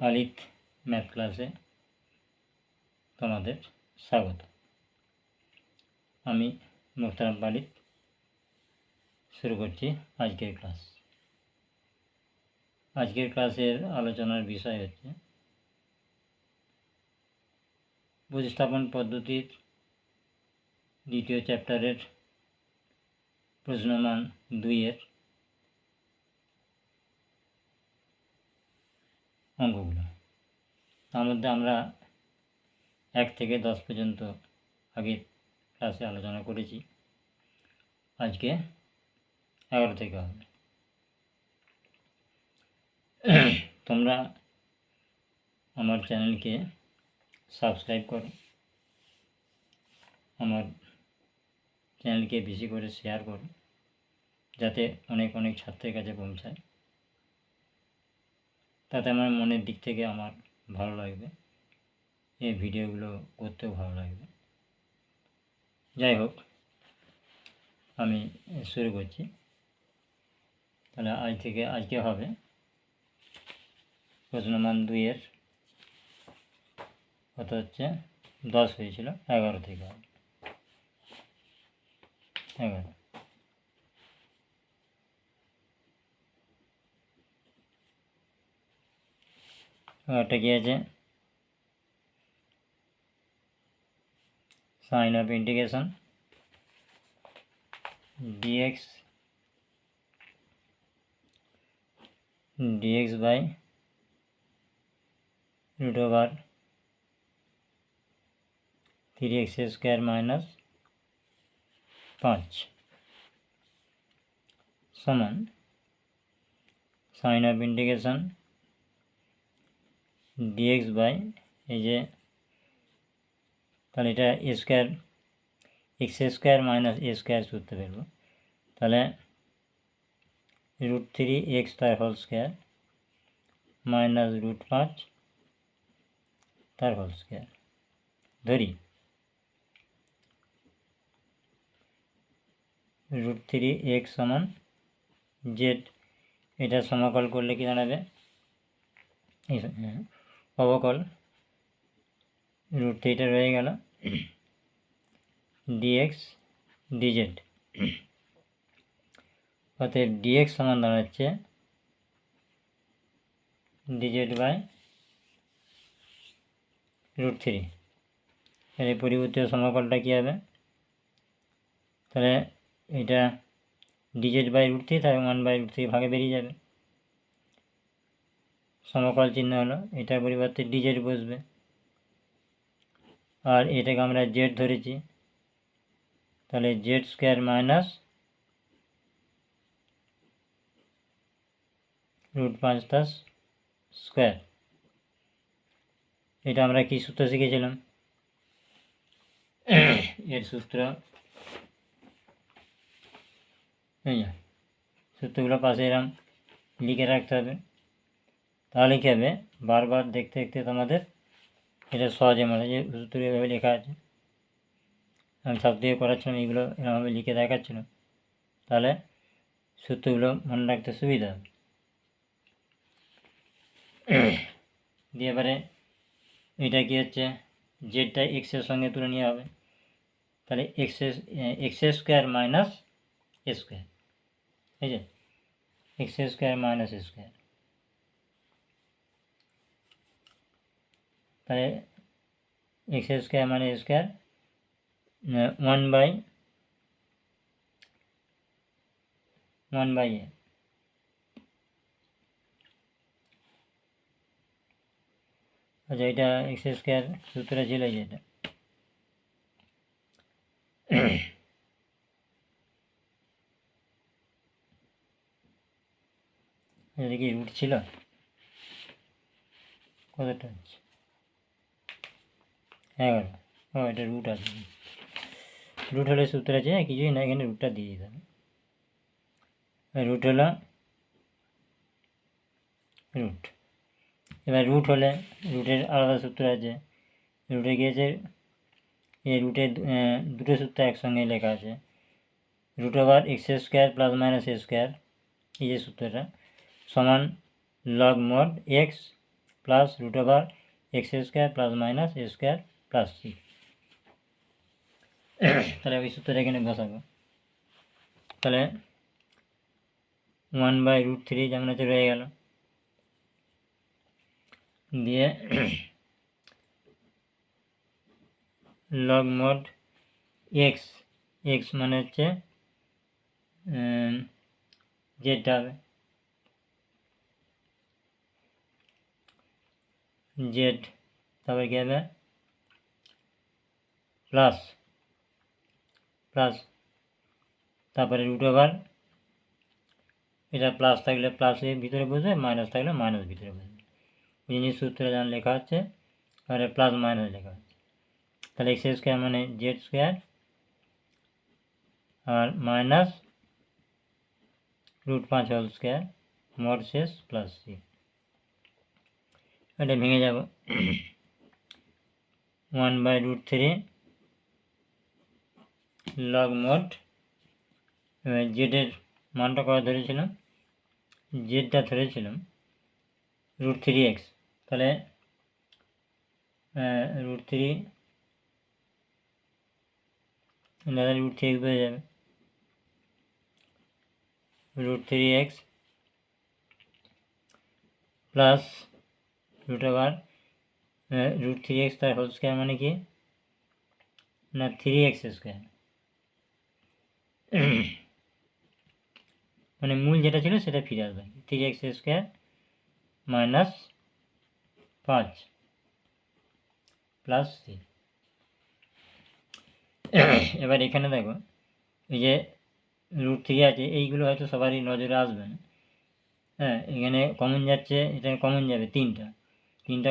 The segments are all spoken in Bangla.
পালিত ম্যাথ ক্লাসে তোমাদের স্বাগত। আমি মোহতারাম পালিত শুরু করছি আজকের ক্লাস। আজকের ক্লাসের আলোচনার বিষয় হচ্ছে প্রতিস্থাপন পদ্ধতির দ্বিতীয় চ্যাপ্টারের প্রশ্নমান 2-এর অঙ্কগুলো। তার মধ্যে আমরা 1 থেকে 10 পর্যন্ত আগের ক্লাসে আলোচনা করেছি। আজকে 11 থেকে হবে। তোমরা আমার চ্যানেলকে সাবস্ক্রাইব করো, আমার চ্যানেলকে বেশি করে শেয়ার করো, যাতে অনেক অনেক ছাত্রের কাছে পৌঁছায়। তাতে আমার মনের দিক থেকে আমার ভালো লাগবে, এই ভিডিওগুলো করতেও ভালো লাগবে। যাই হোক, আমি শুরু করছি। তাহলে আজকে হবে প্রশ্নমান 2-এর কত হচ্ছে 10 হয়েছিল, 11 থেকে হবে 11। একটা কি আছে, sign of integration dx by root over 3x square minus 5 সমান sign of integration dx by এই যে, তাহলে এটা square x square minus a square করতে পারবো। তাহলে √3x তার হোল স্কোয়ার মাইনাস √5 তার হোল স্কোয়ার। ধরি √3x সমান জেড, এটা সমাকল করলে কি দাঁড়াবে, অবকল √3টা রয়ে গেল dx dz, অতএব dx সমান দাঁড়াচ্ছে dz বাই √3। তাহলে পরিবর্তিত সমাকলটা কী হবে, তাহলে এটা dz বাই √3 তাহলে 1/√3 ভাগে বেরিয়ে যাবে। সমাকল চিহ্ন হলো, এটার পরিবর্তে dz বসবে, আর এটাকে আমরা z ধরেছি, তাহলে জেড স্কোয়ার মাইনাস √5 তার স্কোয়ার। এটা আমরা কি সূত্র শিখেছিলাম, এর সূত্র সূত্রগুলো পাশে এরকম লিখে রাখতে হবে। তাহলে কী হবে, বারবার দেখতে দেখতে তোমাদের এটা সহজে মনে হয় যে সূত্র এভাবে লেখা আছে। আমি সব দিয়ে করাচ্ছিলাম, এইগুলো এরকমভাবে লিখে দেখাচ্ছিলাম, তাহলে সূত্রগুলো মনে রাখতে সুবিধা হবে। দিয়ে এবারে এটা কি হচ্ছে, জেডটা এক্সের সঙ্গে তুলে নিয়ে হবে, তাহলে x square minus a square, ঠিক আছে, x square minus a square. তাহলে এক্স স্কোয়ার মানে এ স্কোয়ার 1/1 এ। আচ্ছা, এটা এক্স স্কোয়ার সূত্র ছিল যেটা, এটা কি রুট ছিল, কতটা আছে 11। ও, এটা রুট আছে, রুট হলে সূত্র আছে কিছুই না, এখানে রুটটা দিয়ে দিতে হবে। রুট হলো রুট, এবার রুট হলে রুটের আলাদা সূত্র আছে, রুটে গিয়েছে এই রুটের দুটো সূত্র একসঙ্গে লেখা আছে, root over x square plus minus a square, এই যে সূত্রটা সমান log mod x plus root over x square plus minus a square plus C. তাহলে ওই সূত্রটা এখানে বসাবো। তাহলে 1/√3 যেমন হচ্ছে রয়ে গেল, দিয়ে লগ মড এক্স, এক্স মানে হচ্ছে জেডটা হবে, জেড, তারপরে কী হবে প্লাস প্লাস, তারপরে রুট ওভার, এটা প্লাস থাকলে প্লাসের ভিতরে বসবে, মাইনাস থাকলে মাইনাস ভিতরে বসবে। ওই জিনিস সূত্রে যেমন লেখা হচ্ছে তাহলে প্লাস মাইনাস লেখা হচ্ছে। তাহলে এক্স স্কোয়ার মানে জেড স্কোয়ার আর মাইনাস √5 হোল স্কোয়ার মড শেষ প্লাস সি। এটা ভেঙে যাব, 1/√3 লগ মড, জেডের মানটা কত ধরেছিলাম, জেডটা ধরেছিলাম √3x, তাহলে √3 √3x হয়ে যাবে, √3x plus root over √3x তার হোল স্কোয়ার মানে কি না 3x স্কোয়ার, মানে মূল যেটা ছিল সেটা ফিরে আসবে, 3x square minus 5 plus C. এবার এখানে দেখো এই যে √3 আছে, এইগুলো হয়তো সবারই নজরে আসবে না। হ্যাঁ, এখানে কমন যাচ্ছে, এটা কমন যাবে তিনটা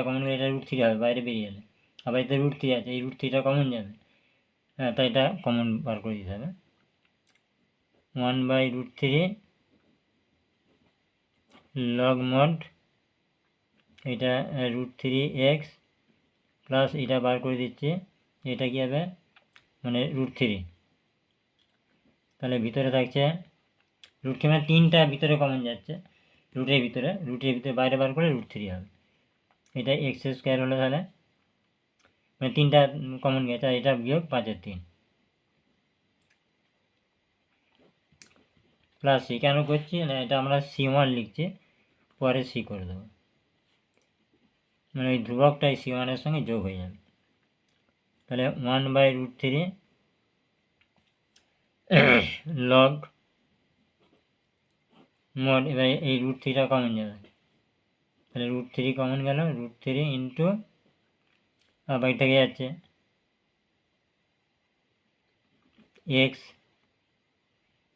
কমন গেলে এটা √3 হবে বাইরে বেরিয়ে এলে, আবার এতে √3 আছে, এই √3টা কমন যাবে। হ্যাঁ, তাই এটা কমন বার করে দিতে হবে। 1/√3 লগ মড এটা √3x প্লাস এটা বার করে দিচ্ছে, এটা কী হবে মানে √3, তাহলে ভিতরে থাকছে √3 মানে তিনটা ভিতরে কমন যাচ্ছে, রুটের ভিতরে বাইরে বার করে √3 হবে, এটা এক্স স্কোয়ার হলো, তাহলে মানে তিনটা কমন গেছে, এটা বিয়োগ 5/3 প্লাস সি। কেন করছি না, এটা আমরা C1 লিখছি, পরে সি করে দেবো, মানে ওই ধ্রুবকটাই C1-এর সঙ্গে যোগ হয়ে যাবে। তাহলে 1/√3 লগ মড, এবার এই √3টা কমন যাবে, তাহলে √3 কমন গেল, √3 ইন্টু বাকি থেকে যাচ্ছে এক্স,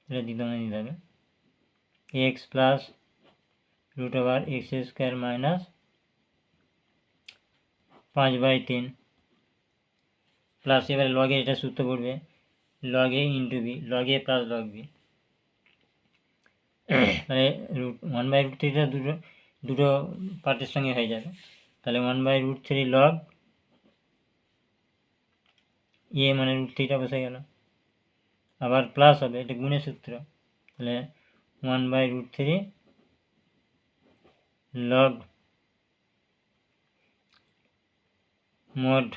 এটা দ্বিতীয় নিতে হবে, x plus root over x square minus 5/3 plus, এবারে লগে এটা সূত্র পড়বে log a into b, log a plus log b, তাহলে 1/√3টা দুটো পার্টের সঙ্গে হয়ে যাবে, তাহলে 1/√3 লগ এ মানে √3টা বসে গেল, আবার প্লাস হবে, এটা গুণের সূত্র, তাহলে 1/√3 log mod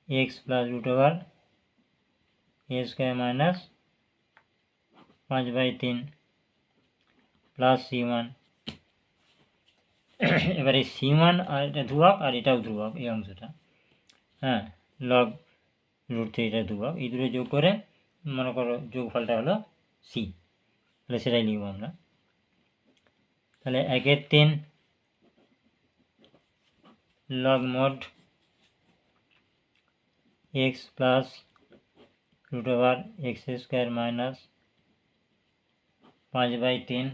x plus root over a square minus 5/3 plus C1। এবারে C1 আর এটা ধ্রুবক আর এটাও ধ্রুবক, এই অংশটা, হ্যাঁ লগ √3টা ধ্রুবক, এই দুটো যোগ করে মনে করো যোগফলটা হলো সি, তাহলে সেটাই লিখব আমরা। তাহলে 1/3 log mod x plus root over x square minus 5/3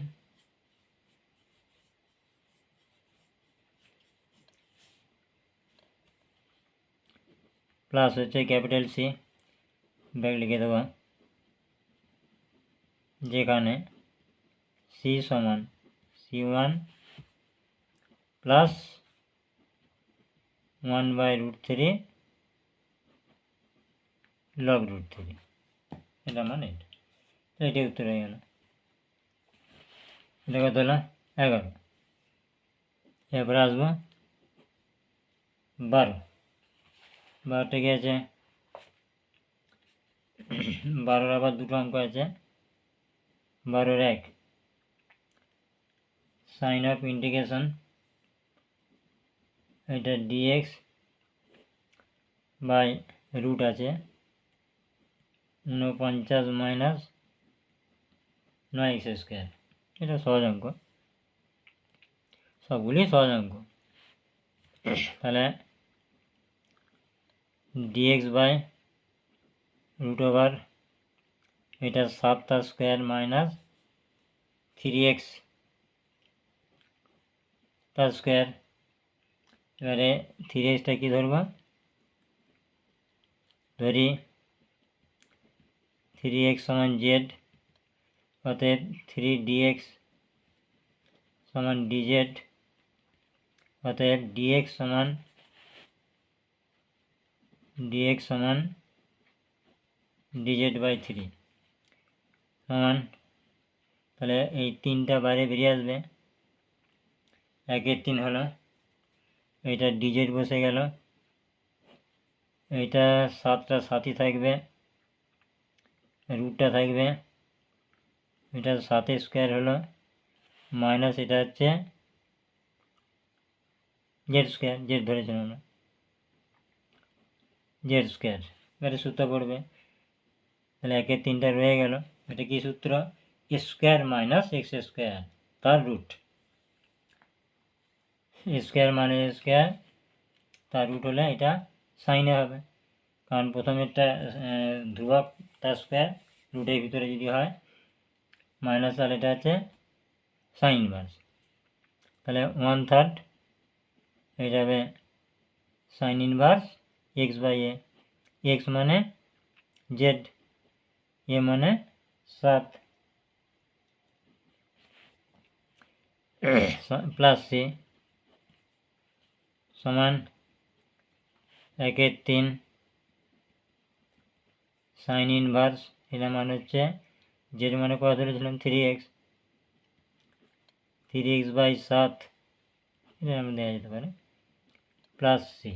plus হচ্ছে ক্যাপিটাল সি, ব্যাক লিখে দেবো, যেখানে সি সমান C1 প্লাস 1/√3 লগ √3, এটা মানে এটা, এটাই উত্তর হয়ে গেল। এটা কত হলো 11। এরপরে আসবো 12, 12টা কি আছে, 12-এর আবার দুটো অঙ্ক আছে, 12-এর 1 সাইন অফ ইন্টিগ্রেশন এটা dx বাই রুট আছে 49 মাইনাস 9x স্কোয়ার। এটা সহজ অঙ্ক, সবগুলি সহজ অঙ্ক। তাহলে dx বাই রুট ওভার এটা 7টা স্কোয়ার মাইনাস 3x তার স্কোয়ার। এবারে 3xটা কি ধরবো, ধরি 3x সমান z, অতএব 3dx সমান dz, অতএব dx সমান dz বাই 3 সমান, তাহলে এই 3টা বাইরে বেরিয়ে আসবে, 1-এর 3 হলো, এইটা dz বসে গেল, এইটা 7টা 7ই থাকবে, রুটটা থাকবে, এটা 7 স্কোয়ার হলো মাইনাস এটা হচ্ছে জেড স্কোয়ার, জেড ধরেছিলাম আমরা, জেড স্কোয়ার। এবারে সূত্র পড়বে, তাহলে 1-এর 3টা রয়ে গেল, এটা কি সূত্র, স্কোয়ার মাইনাস এক্স স্কোয়ার তার রুট, স্কোয়ার মাইনাস স্কোয়ার তার রুট হলে এটা সাইনে হবে, কারণ প্রথমেরটা ধ্রুবক তার স্কোয়ার রুটের ভিতরে যদি হয় মাইনাস, তাহলে এটা হচ্ছে সাইন ইনভার্স, তাহলে 1/3 হয়ে যাবে sine inverse x by a, x মানে জেড, এ মানে 7 প্লাস সি সমান 1-এর 3 সাইন ইনভার্স, এটা মানে হচ্ছে জেড মানে কত ধরেছিলাম 3x, 3x বাই 7 এটা আমরা দেওয়া যেতে পারে, প্লাস সি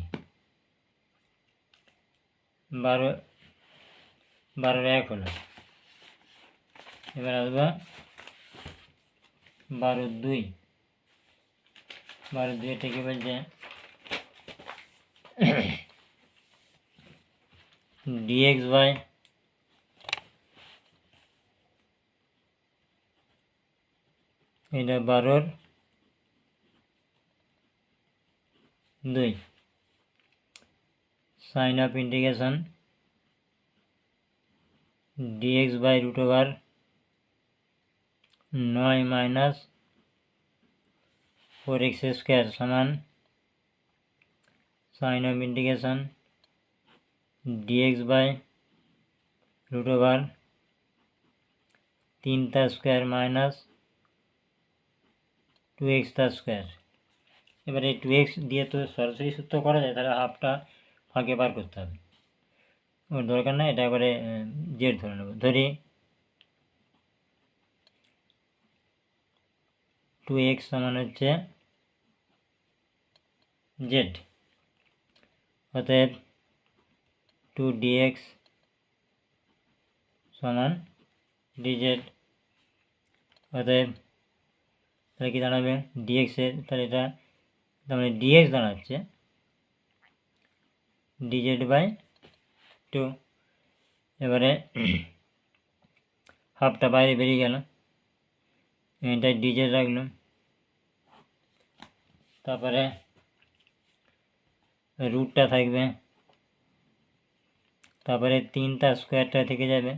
12-এর 1 হলো। এবার আসবো 12-এর 2, 12-এর 2 এটা কি বলছে, dx বাই এটা 12-এর 2 sign of integration dx by root over 9 minus 4x square সমান sign of integration dx by root over 3টা স্কোয়ার মাইনাস 2x তার স্কোয়ার। এবারে 2x দিয়ে তো সরাসরি সূত্র করা যায়, তাহলে হাফটা ফাঁকে বার করতে হবে, ওর দরকার নাই, এটা একবারে জেড ধরে নেব, ধরি 2x সমান হচ্ছে জেড, অতএব 2dx সমান dz, অতএব তাহলে কি দাঁড়াবে dx এর, তাহলে এটা তার মানে dx দাঁড়াচ্ছে dz বাই 2। এবারে হাফটা বাইরে বেরিয়ে গেল, এটা dz রাখলাম, তারপরে রুটটা থাকবে, তারপরে 3টা স্কোয়ারটা থেকে যাবে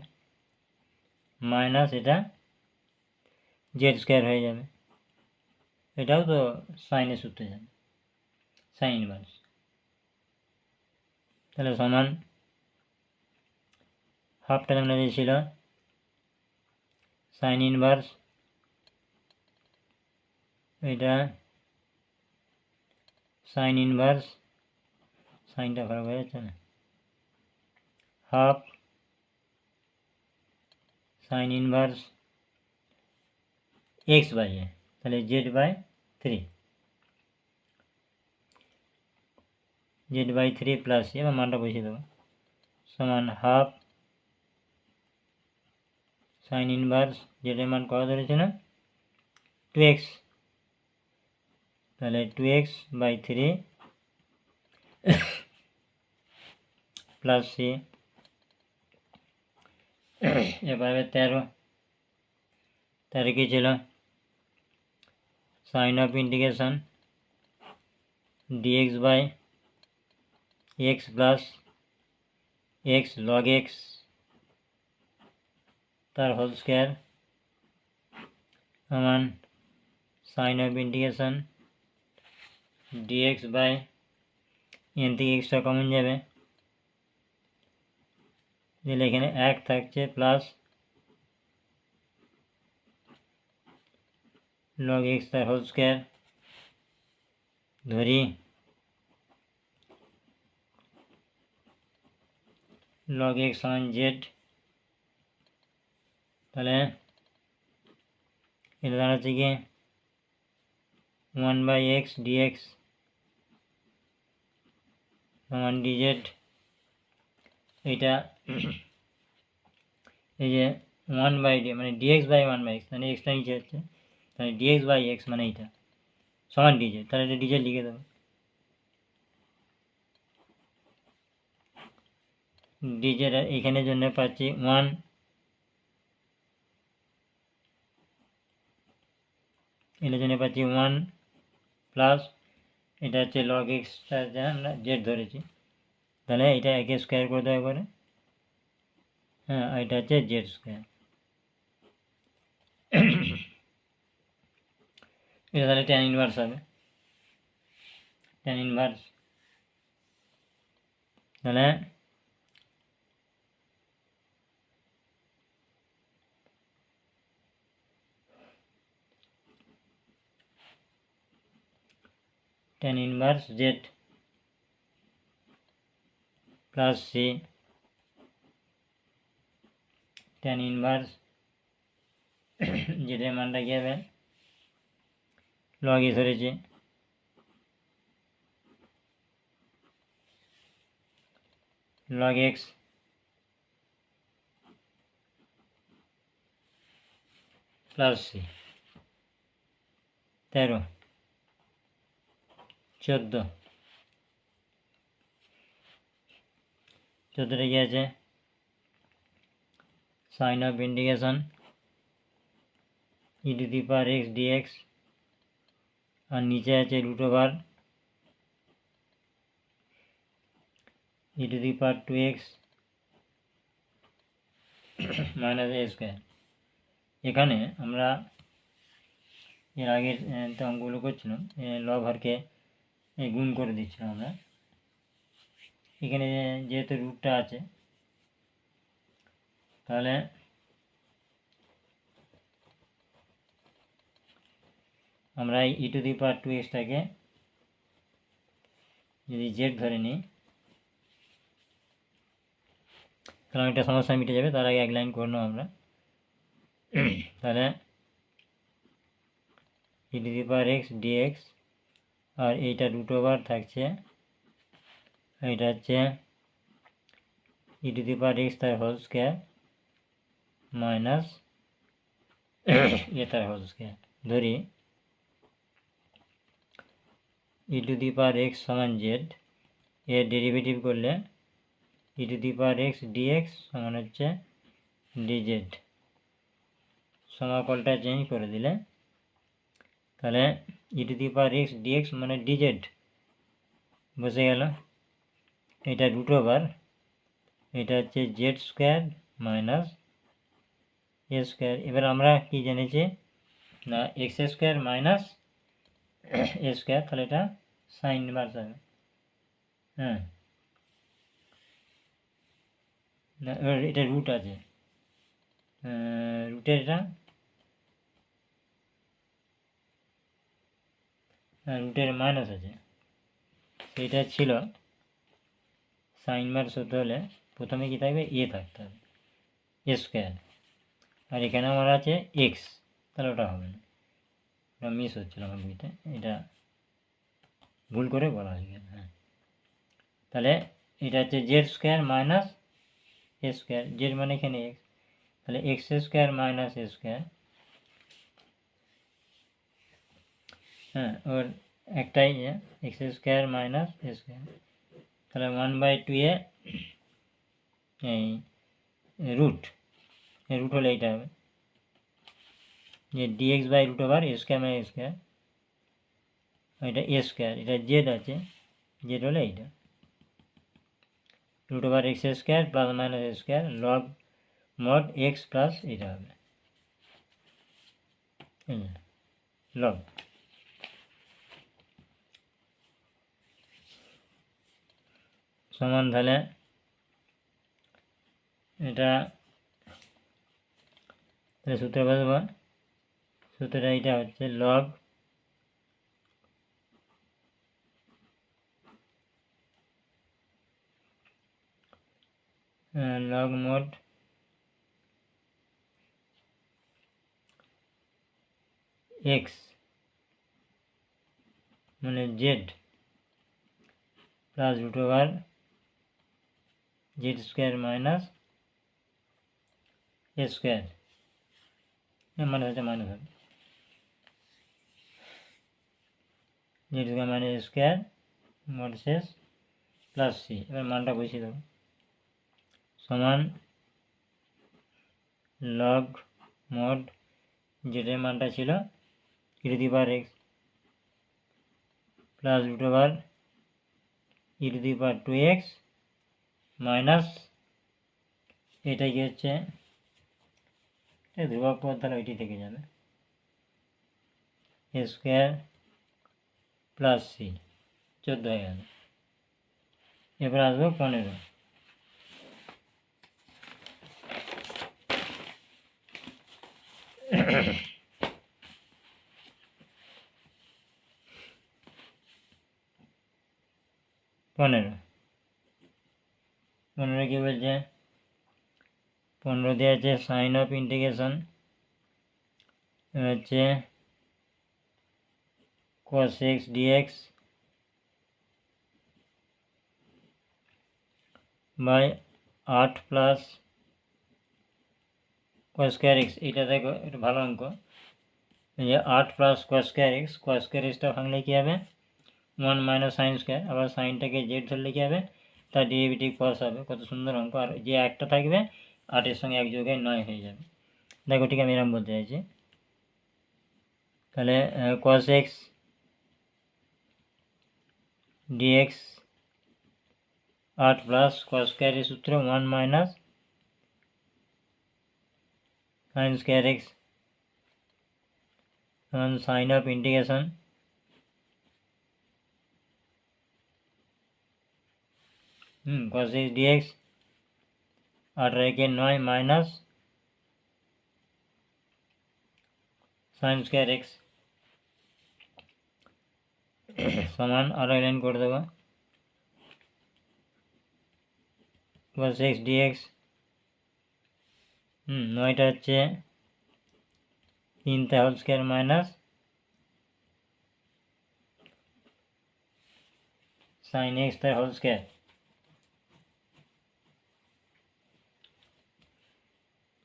মাইনাস এটা জেড স্কোয়ার হয়ে যাবে, এটাও তো সাইনের সূত্রে যাবে, সাইন ইনভার্স, তাহলে সমান হাফটা আমরা দিয়েছিল সাইন ইনভার্স, এটা সাইন ইনভার্স, সাইনটা খারাপ হয়ে যাচ্ছে না, half sine inverse x by a, তাহলে z by 3, z/3 plus C, এবার মানটা বসিয়ে দেবো, সমান হাফ সাইন ইনভার্স জেডের মান কত ধরেছে না 2x, তাহলে 2x/3 প্লাস সি, এভাবে 13 কি ছিল sign of integration dx/x plus x log x তার হোল স্কোয়ার সমান সাইন অফ ইন্টিগ্রেশন dx/, এন থেকে এক্সট্রা কমন যাবে, দিলে এখানে 1 থাকছে প্লাস log x তার হোল স্কোয়ার, ধরি log x সমান z, তাহলে এটা দাঁড়াচ্ছে কি 1/x dx সমান dz, এইটা এই যে 1/d মানে dx/1/x, মানে এক্সটা নিচে হচ্ছে, তাহলে dx/x মানে এইটা সমান dz, তাহলে এটা dz লিখে দেবো, dz এখানের জন্য পাচ্ছি 1, এটার জন্য পাচ্ছি 1 প্লাস এটা হচ্ছে log x যা আমরা z ধরেছি, তাহলে এটা একে স্কোয়ার করে দেওয়া করে, হ্যাঁ এটা হচ্ছে জেড স্কোয়ার, এটা তাহলে ট্যান ইনভার্স হবে, ট্যান ইনভার্স, তাহলে tan inverse z plus C tan inverse জেডের মানটা কী হবে লগ এ ধরেছে, log x প্লাস সি 13 14 14টা কি আছে sign of integration e⁻x dx, আর নিচে আছে √/, e⁻2x মাইনাস a স্কোয়ার, এখানে আমরা এর আগের অঙ্কগুলো করছিলাম লব হরকে গুণ করে দিচ্ছিলাম আমরা, এখানে যেহেতু রুটটা আছে তাহলে আমরা e⁻2xটাকে যদি জেড ধরে নিই তাহলে একটা সমস্যা মিটে যাবে, তার আগে এক লাইন করে নেব আমরা, তাহলে e⁻x dx আর এইটা √/, থাকছে এইটা হচ্ছে e⁻x তার হোল স্কোয়ার মাইনাস এ তার হোল স্কোয়ার, ধরি e⁻x সমান জেড, এর ডেরিভেটিভ করলে e⁻x dx সমান হচ্ছে dz, সমাকলটা চেঞ্জ করে দিলে তাহলে e⁻x dx মানে dz বসে গেল, এটা √/, এটা হচ্ছে Z square minus a square, এবার আমরা কি জেনেছি না x square minus a square, তাহলে এটা সাইন ইনভার্স হবে, হ্যাঁ না এটা রুট আছে, রুটের এটা রুটের মাইনাস আছে, সেইটা ছিল সাইন ইনভার্স হতে হলে প্রথমে কী থাকবে এ থাকতে হবে এ স্কোয়ার, আর এখানে আমার আছে এক্স, তাহলে ওটা হবে না, ওটা মিস হচ্ছিল আমার বইতে, এটা ভুল করে বলা হয়ে গেল, হ্যাঁ তাহলে এটা হচ্ছে Z square minus a square, Z মানে এখানে এক্স, তাহলে x square minus a square, হ্যাঁ ওর একটাই x square minus a square, তাহলে 1/2 এই রুট রুট হলে এইটা হবে যে dx by root over a square minus a square, এটা এ স্কোয়ার, এটা জেড আছে, জেড হলে এইটা root over x square plus minus a square log mod x plus এইটা হবে লগ। সমান তাহলে এটা সূত্র বলবো, সূত্রটা এইটা হচ্ছে লগ লগ মোড এক্স মানে z plus root over z square minus a square, মানে হচ্ছে মাইনাস হবে z square minus a square mod শেষ প্লাস সি, এবার মানটা বসিয়ে দেবো সমান লগ মোড জেডের মানটা ছিল e to the power x plus root over e to the power 2x minus এটা কি হচ্ছে ধ্রুবক পদ, তাহলে ওইটি থেকে যাবে এ স্কোয়ার প্লাস সি 14 হয়ে গেল। এবার আসবো 15, পনেরো কি বলছে 15 দিয়ে আছে সাইন অফ ইন্টিগ্রেশন হচ্ছে cos x dx by 8 plus cos square x, এইটা দেখো একটু ভালো অঙ্ক, এই যে 8 প্লাস cos স্কোয়ার এক্সটা ভাঙলে কী হবে 1 মাইনাস সাইন স্কোয়ার, আবার সাইনটাকে জেড ধরলে কী হবে তার ডেরিভেটিভ cos হবে, কত সুন্দর অঙ্ক, আর যে একটা থাকবে 8-এর সঙ্গে 1 যোগে 9 হয়ে যাবে। দেখো ঠিক আমি এরকম বলতে চাইছি, তাহলে cos x dx 8 plus cos স্কোয়ারের সূত্র 1 minus sine square x sign of integration cos x dx 8 9 minus sine square x সমান আরো লাইন করে দেবো cos x dx 9টা হচ্ছে 3 whole square minus sine x তার হোল স্কোয়ার,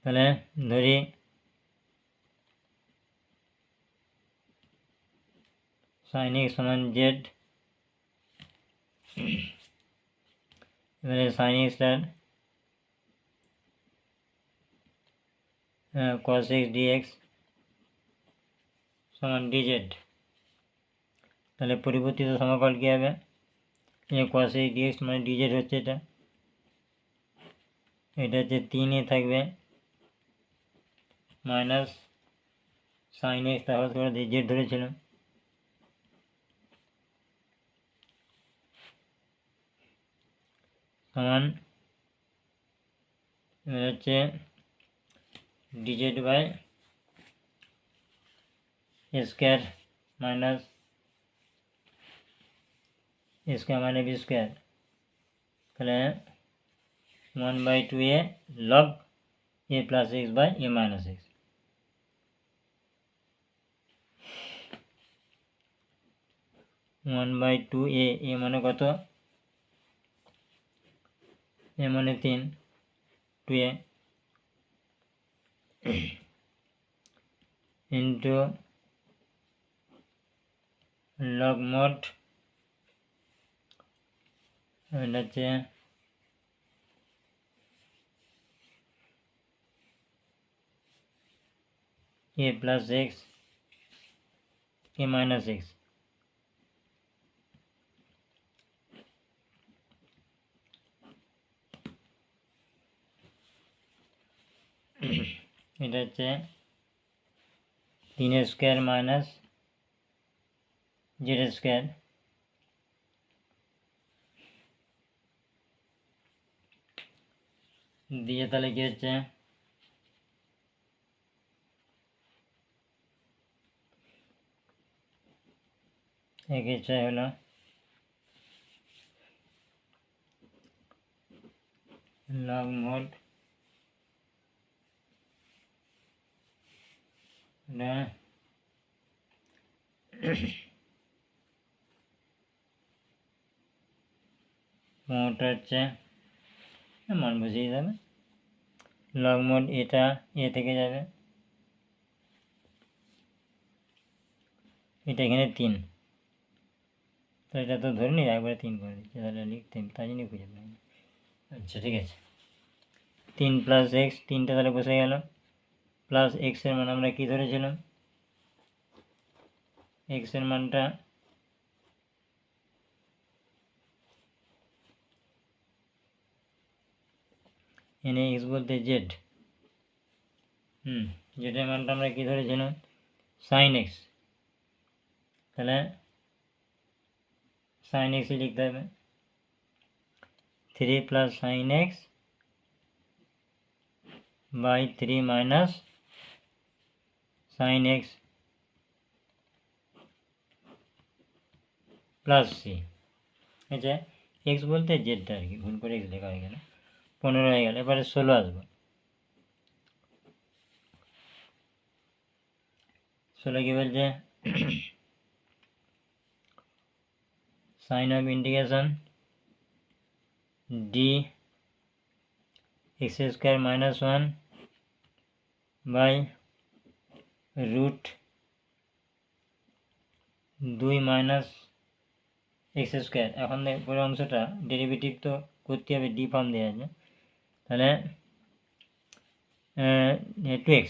তাহলে ধরি সাইন এক্স সমান জেড, এবারে সাইন এক্সটার cos x dx সমান dz, তাহলে পরিবর্তিত সমাকল কী হবে cos x dx মানে dz হচ্ছে এটা, এটা হচ্ছে 3 থাকবে মাইনাস সাইন এক্স তাহলে করে জেড ধরেছিলাম সমান হচ্ছে dz by square minus square মানে বি স্কোয়ার, তাহলে 1/2a log a plus x by a minus x, one by two a মানে কত এ মানে 3 2a ইন্টু লগ মোড এটা হচ্ছে a plus x a minus x এটা হচ্ছে 3 স্কোয়ার মাইনাস জেড স্কোয়ার দিয়ে তাহলে কি হচ্ছে এক্ষেত্রে হলো লগ মোড মোডটা হচ্ছে মান বুঝিয়ে যাবে লগ মোড এটা এ থেকে যাবে এটা এখানে 3 তো এটা তো ধরে নি একবারে 3 করে দিচ্ছে তাহলে লিখতে তাই জন্যই খুঁজে পাই না আচ্ছা ঠিক আছে 3 প্লাস এক্স 3টা তাহলে বসে গেল প্লাস এক্সের মান আমরা কী ধরেছিলাম এক্সের মানটা এনে এক্স বলতে জেড জেডের মানটা আমরা কী ধরেছিলাম সাইন এক্স তাহলে সাইন এক্সই লিখতে হবে 3 plus sine x by 3 minus sine x plus C আচ্ছা এক্স বলতে জেডটা আর কি ভুল করে এক্স লেখা হয়ে গেল 15 হয়ে গেল এবারে 16 আসবে 16 কি বলছে sign of integration d x square minus 1 by root 2 minus x square এখন পুরো অংশটা ডেরিভেটিভ তো করতে হবে ডি ফর্ম দেওয়া আছে তাহলে 2x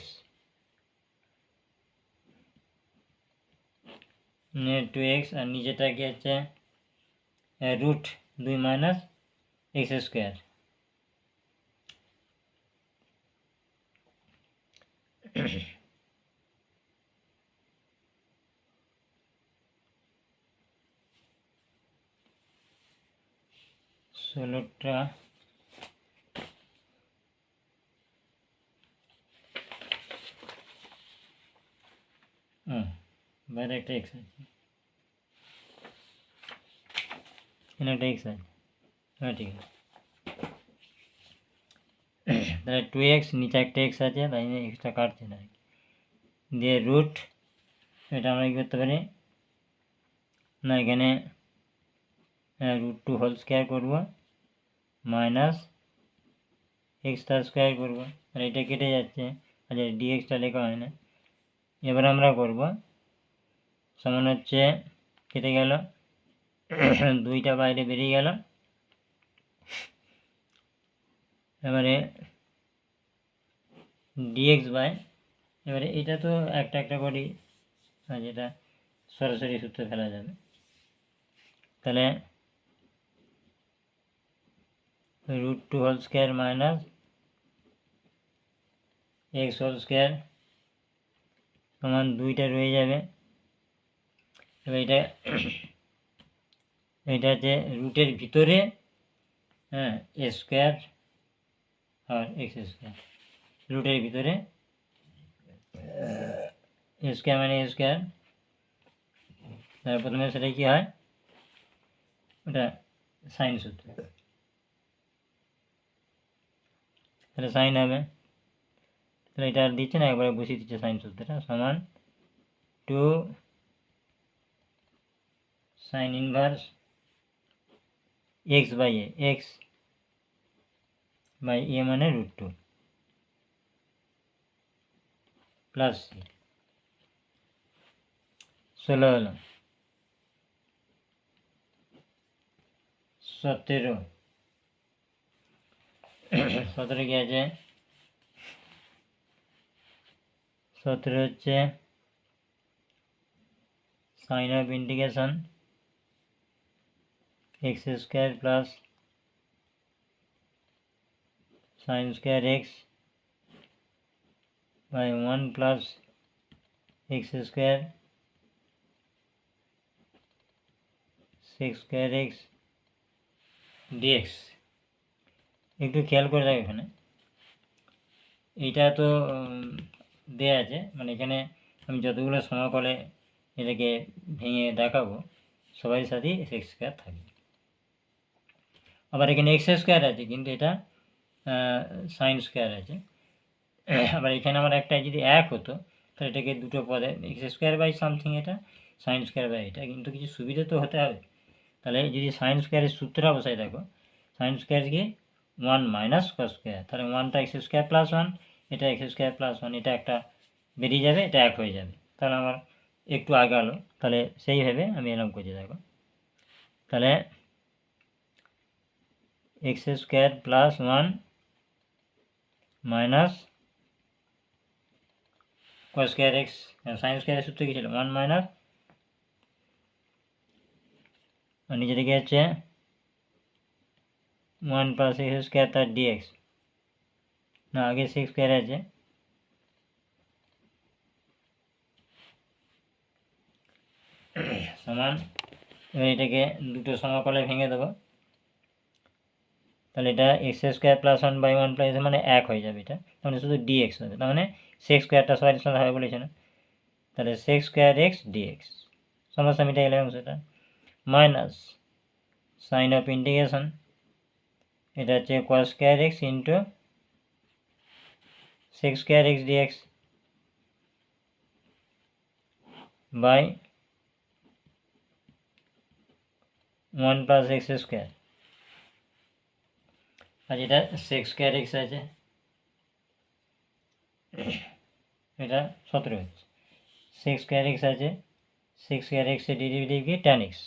2x আর নিচেটা কি হচ্ছে রুট 2 মাইনাস এক্স স্কোয়ার ষোলোটা বাইরে একটা এক্স আছে এখানে একটা এক্স আছে হ্যাঁ ঠিক আছে তাহলে 2x নিচে একটা এক্স আছে তাই জন্য এক্সটা কাটছে না দিয়ে রুট এটা আমরা কী করতে পারি না এখানে রুট 2 হোল স্কোয়ার করবো মাইনাস এক্সটা স্কোয়ার করবো আর এটা কেটে যাচ্ছে আচ্ছা ডিএক্সটা লেখা হয় না এবার আমরা করব সমান হচ্ছে কেটে গেল 2টা বাইরে বেরিয়ে গেল এবারে ডিএক্স বাই এবারে এটা তো একটা একটা করি যেটা সরাসরি সূত্রে ফেলা যাবে তাহলে root 2 whole square minus x whole square সমান 2টা রয়ে যাবে এবার এটা হচ্ছে রুটের ভিতরে হ্যাঁ এ স্কোয়ার আর এক্স স্কোয়ার রুটের ভিতরে এ স্কোয়ার মানে এ স্কোয়ার তার প্রথমে সেটা কী হয় ওটা সাইন সূত্র তাহলে সাইন হবে তাহলে এটা আর দিচ্ছে না একবারে বসিয়ে দিচ্ছে সাইন সূত্রটা সমান 2 sine inverse x by a x by a মানে √2 প্লাস সি 16 হলো 17 17 কি আছে 17 হচ্ছে sign of integration x square plus sine square x by 1 plus x square sec square x dx. একটু খেয়াল করে দেখ, এখানে এইটা তো দেয়া আছে, মানে এখানে আমি যতগুলো সমাকলে এটাকে ভেঙে দেখাবো সবারই সাথেই এক্স স্কোয়ার থাকবে। আবার এখানে এক্স স্কোয়ার আছে, কিন্তু এটা সাইন স্কোয়ার আছে। আবার এখানে আমার একটা যদি এক হতো তাহলে এটাকে দুটো পদে এক্স স্কোয়ার বাই সামথিং, এটা সাইন স্কোয়ার বাই এটা, কিন্তু কিছু সুবিধা তো হতে হবে। তাহলে যদি সাইন স্কোয়ারের সূত্রটা বসাই দেখো, সাইন স্কোয়ার কি 1 মাইনাস কস স্কোয়ার, তাহলে 1টা এক্স স্কোয়ার প্লাস 1, এটা এক্স স্কোয়ার প্লাস 1, এটা একটা বেরিয়ে যাবে, এটা এক হয়ে যাবে, তাহলে আমার একটু আগে আলো। তাহলে সেইভাবে আমি এরকম করছি দেখো, তাহলে x square plus 1 minus cos square x, sine স্কোয়ারের সূত্র কী ছিল 1 মাইনাস, নিচে দিকে হচ্ছে 1 প্লাস এক্স স্কোয়ার তার ডিএক্স, না আগে সিক্স স্কোয়ার আছে, সমান। এবার এটাকে দুটো সমাকলে ভেঙে দেবো, তাহলে এটা x square plus 1 by 1 plus মানে এক হয়ে যাবে, এটা মানে শুধু ডিএক্স হবে, তার মানে সেক্স স্কোয়ারটা সবাই সাথে হবে বলেছে না, তাহলে সেক্স স্কোয়ার এক্স ডিএক্স সমস্যা মিটে গেলে সেটা মাইনাস সাইন অফ ইন্টিগ্রেশন, এটা হচ্ছে cos square x into sec square x dx by 1 plus x square, আর এটা সেক্স স্কোয়ার এক্স আছে, এটা 17 হচ্ছে, সেক্স স্কোয়ার এক্স আছে, সেক্স স্কোয়ার এক্সের ডেরিভেটিভ কি ট্যান এক্স।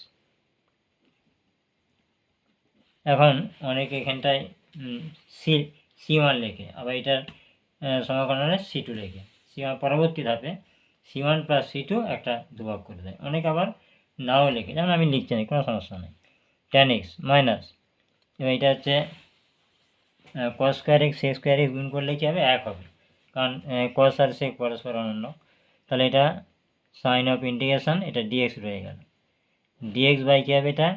এখন অনেকে এখানটায় C1 লেখে, আবার এটার সমাকলনে C2 লেখে, C1 পরবর্তী ধাপে C1 প্লাস C2 একটা দুভাগ করে দেয়, অনেকে আবার নাও লেখে, যেমন আমি লিখছি না, কোনো সমস্যা নেই, ট্যান এক্স মাইনাস, এবার এটা হচ্ছে cos square x sex square x গুণ করলে কী হবে, এক হবে, কারণ কস আর সেক পরস্পর অনন্য, তাহলে এটা সাইন অফ ইন্টিগ্রেশন, এটা ডিএক্স রয়ে গেল, ডিএক্স বাই কী হবে, এটা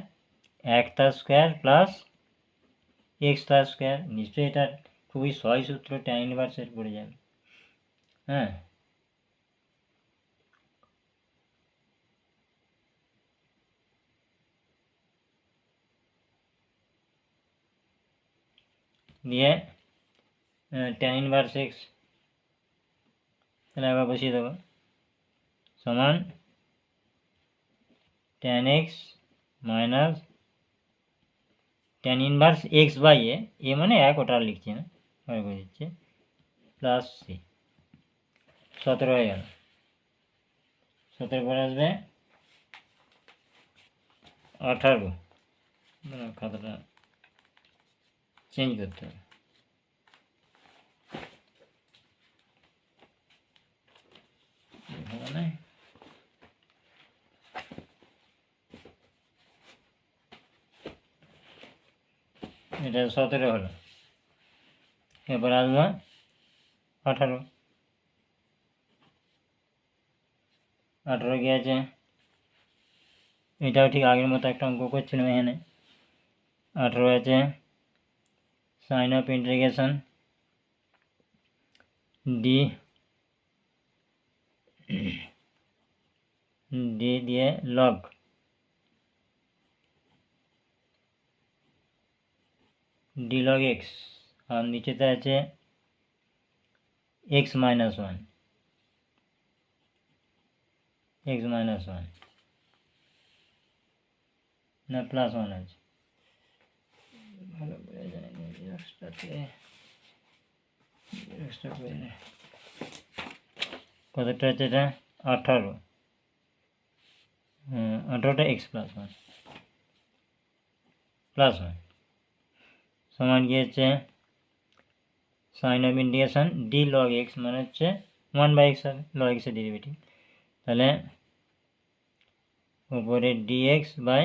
1 তার স্কোয়ার প্লাস এক্স তার স্কোয়ার, নিশ্চয়ই এটা খুবই সহজ সূত্র, ট্যান ইনভার্সের পড়ে যাবে। হ্যাঁ, দিয়ে ট্যান ইনভার্স এক্স, তাহলে আবার বসিয়ে দেবো, সমান tan x minus tan inverse x by a মানে এক, ওটা লিখছি না, মনে করে দিচ্ছি, প্লাস সি 17 হয়ে গেল, 17 পরে আসবে 18, খাতাটা চেঞ্জ করতে হবে, মানে এটা 17 হলো, এরপর আসবে 18, 18 কি আছে, এটাও ঠিক আগের মতো একটা অঙ্ক করছিলাম এখানে, 18 আছে sign of integration d d দিয়ে লগ ডি লগ এক্স, আর নিচেতে আছে এক্স মাইনাস 1, এক্স মাইনাস 1 না প্লাস 1 আছে, ভালো করে জানি এক্সটাতে কতটা হচ্ছে এটা 18, 18টা এক্স প্লাস ওয়ান সমান কি হচ্ছে sign of integration d log x মানে হচ্ছে 1/x হবে, লগ এক্সের ডেরিভেটিভ। তাহলে উপরে ডিএক্স বাই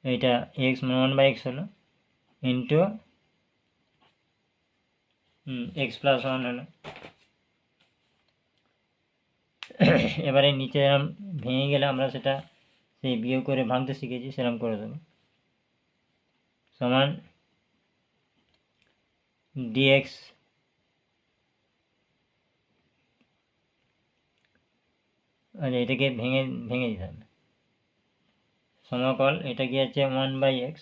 এইটা এক্স মানে 1/x হলো ইন্টু এক্স প্লাস ওয়ান হলো। এবারে নিচে এরম ভেঙে গেলে আমরা সেটা সেই বিয়োগ করে ভাঙতে শিখেছি, সেরকম করে দেবো। সমান ডিএক্স আচ্ছা এটাকে ভেঙে দিতে হবে। সমাকল এটা কি আছে 1/x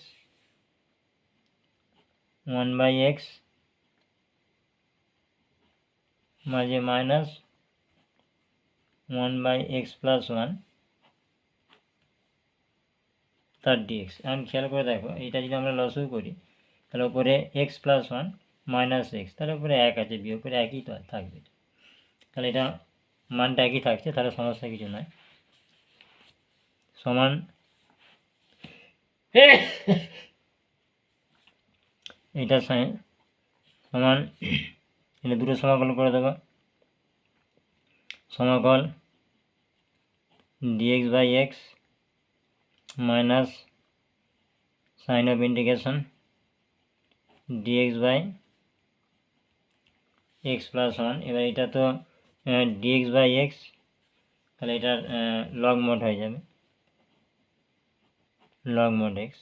মাঝে মাইনাস 1/x প্লাস ওয়ান তার ডিএক্স। এখন খেয়াল করে দেখো এটা যদি আমরা লসও করি তাহলে উপরে x plus one minus x, তাহলে উপরে এক আছে, বিয়োগ করে একই তো থাকবে। তাহলে এটা মানটা একই থাকছে, তাহলে সমস্যা কিছু নয়। সমান এটা সমান এটা দুটো সমাকলন করে দেবো। সমাকল dx by x minus sign of integration dx by x plus one. এবার এটা তো ডিএক্স বাই এক্স, তাহলে এটার লগ মোড হয়ে যাবে, লগ মোড এক্স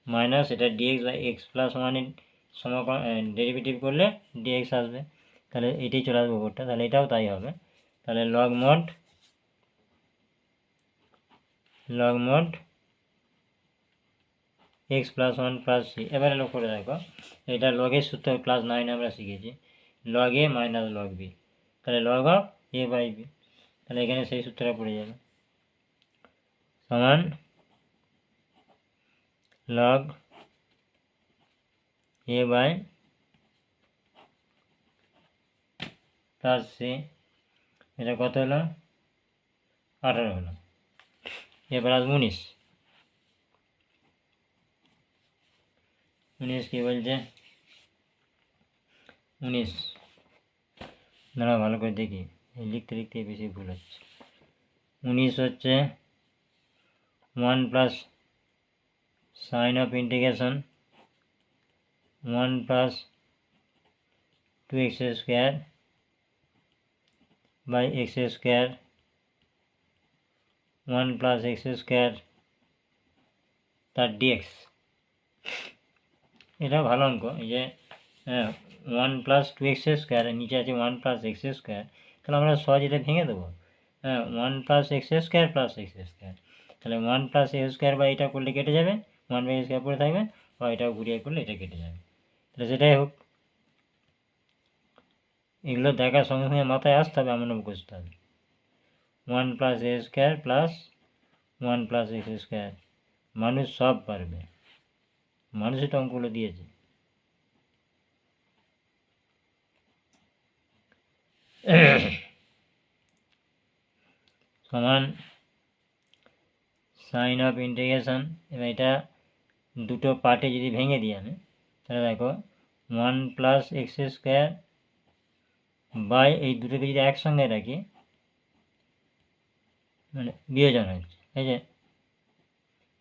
মাইনাস এটা ডিএক্স বাই এক্স প্লাস ওয়ানের সমাকলন ডেরিভেটিভ করলে ডিএক্স আসবে, তাহলে এটাই চলে আসবে উপরটা, তাহলে এটাও তাই হবে। তাহলে log mod x plus one plus C. এবারে লক্ষ্য করে দেখো এটা লগের সূত্র ক্লাস 9 আমরা শিখেছি, log a minus log b, তাহলে log of a by b, তাহলে এখানে সেই সূত্রটা পড়ে যাবে। সমান log a by plus C, এটা কত হলো 18 হলো। এবার আসবো 19 কি বলছে 19 দাঁড়া ভালো করে দেখি, লিখতে লিখতে বেশি ভুল হচ্ছে। 19 হচ্ছে 1 plus sign of integration 1 plus 2x square by x square 1 plus x square তার ডিএক্স। এটা ভালো অঙ্ক, এই যে 1 প্লাস 2x স্কোয়ার, নিচে আছে 1 প্লাস এক্স স্কোয়ার, তাহলে আমরা সহজ এটা ভেঙে দেবো। 1 plus x square plus x square, তাহলে 1 প্লাস এক্স স্কোয়ার বা এটা করলে কেটে যাবে, 1/x স্কোয়ার পড়ে থাকবে, বা এটাও ঘুরিয়ে করলে এটা কেটে যাবে। তাহলে সেটাই হোক, এগুলো দেখার সঙ্গে সঙ্গে মাথায় আসতে হবে, এমন বুঝতে হবে। 1 plus a square plus 1 plus x square, মানুষ সব পারবে, মানুষই তো অঙ্কগুলো দিয়েছে। সমান সাইন অফ ইন্টিগ্রেশন, এবার এটা দুটো পার্টে যদি ভেঙে দিই আমি, তাহলে দেখো 1 প্লাস এক্স স্কোয়ার বাই এই দুটোকে যদি একসঙ্গে রাখি মানে বিয়োজন হচ্ছে, এই যে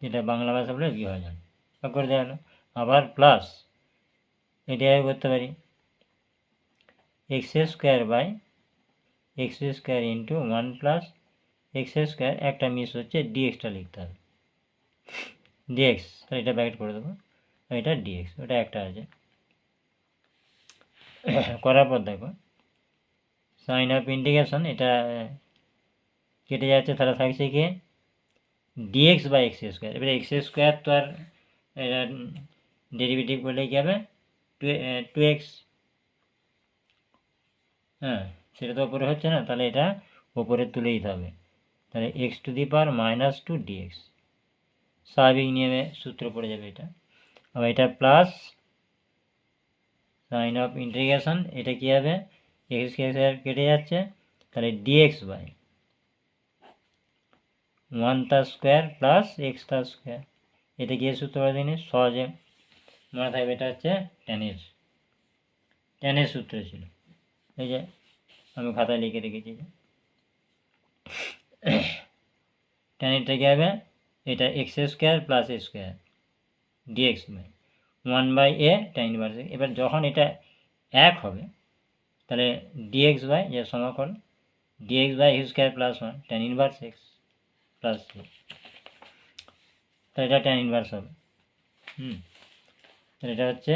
যেটা বাংলা ভাষা বলে বিভাজন করে দেওয়া হলো। আবার প্লাস এটাই করতে পারি x square by x square into 1 plus x square, একটা মিস হচ্ছে ডিএক্সটা লিখতে হবে, ডিএক্স, তাহলে এটা ব্র্যাকেট করে দেবো, এটা ডিএক্স, ওটা একটা আছে। করার পর দেখো সাইন অফ ইন্টিগ্রেশন এটা কেটে যাচ্ছে, তাহলে থাকছে কি ডিএক্স বাই এক্স স্কোয়ার। এবারে এক্স স্কোয়ার তো আর এটা ডেরিভেটিভ করলে কী হবে 2x, সেটা তো ওপরে হচ্ছে না, তাহলে এটা ওপরে তুলে দিতে হবে, তাহলে x⁻² ডিএক্স, স্বাভাবিক নিয়মে সূত্র পড়ে যাবে এটা। আবার এটা প্লাস সাইন অফ ইন্টিগ্রেশন, এটা কী হবে, এক্স স্কোয়ার কেটে যাচ্ছে, তাহলে ডিএক্স বাই 1 তার স্কোয়ার প্লাস এক্স তার স্কোয়ার। এটা গিয়ে সূত্র দিনে সহজে মনে থাকবে, এটা হচ্ছে ট্যানের সূত্র ছিল। এই যে আমি খাতায় লিখে রেখেছি, ট্যানেরটা কী হবে, এটা x square plus a square dx by 1/a tan inverse. এবার যখন এটা এক হবে তাহলে ডিএক্স বাই যে সমাকলন dx by x square plus 1 tan inverse x plus C, তাহলে এটা ট্যান ইনভার্স হবে। তাহলে এটা হচ্ছে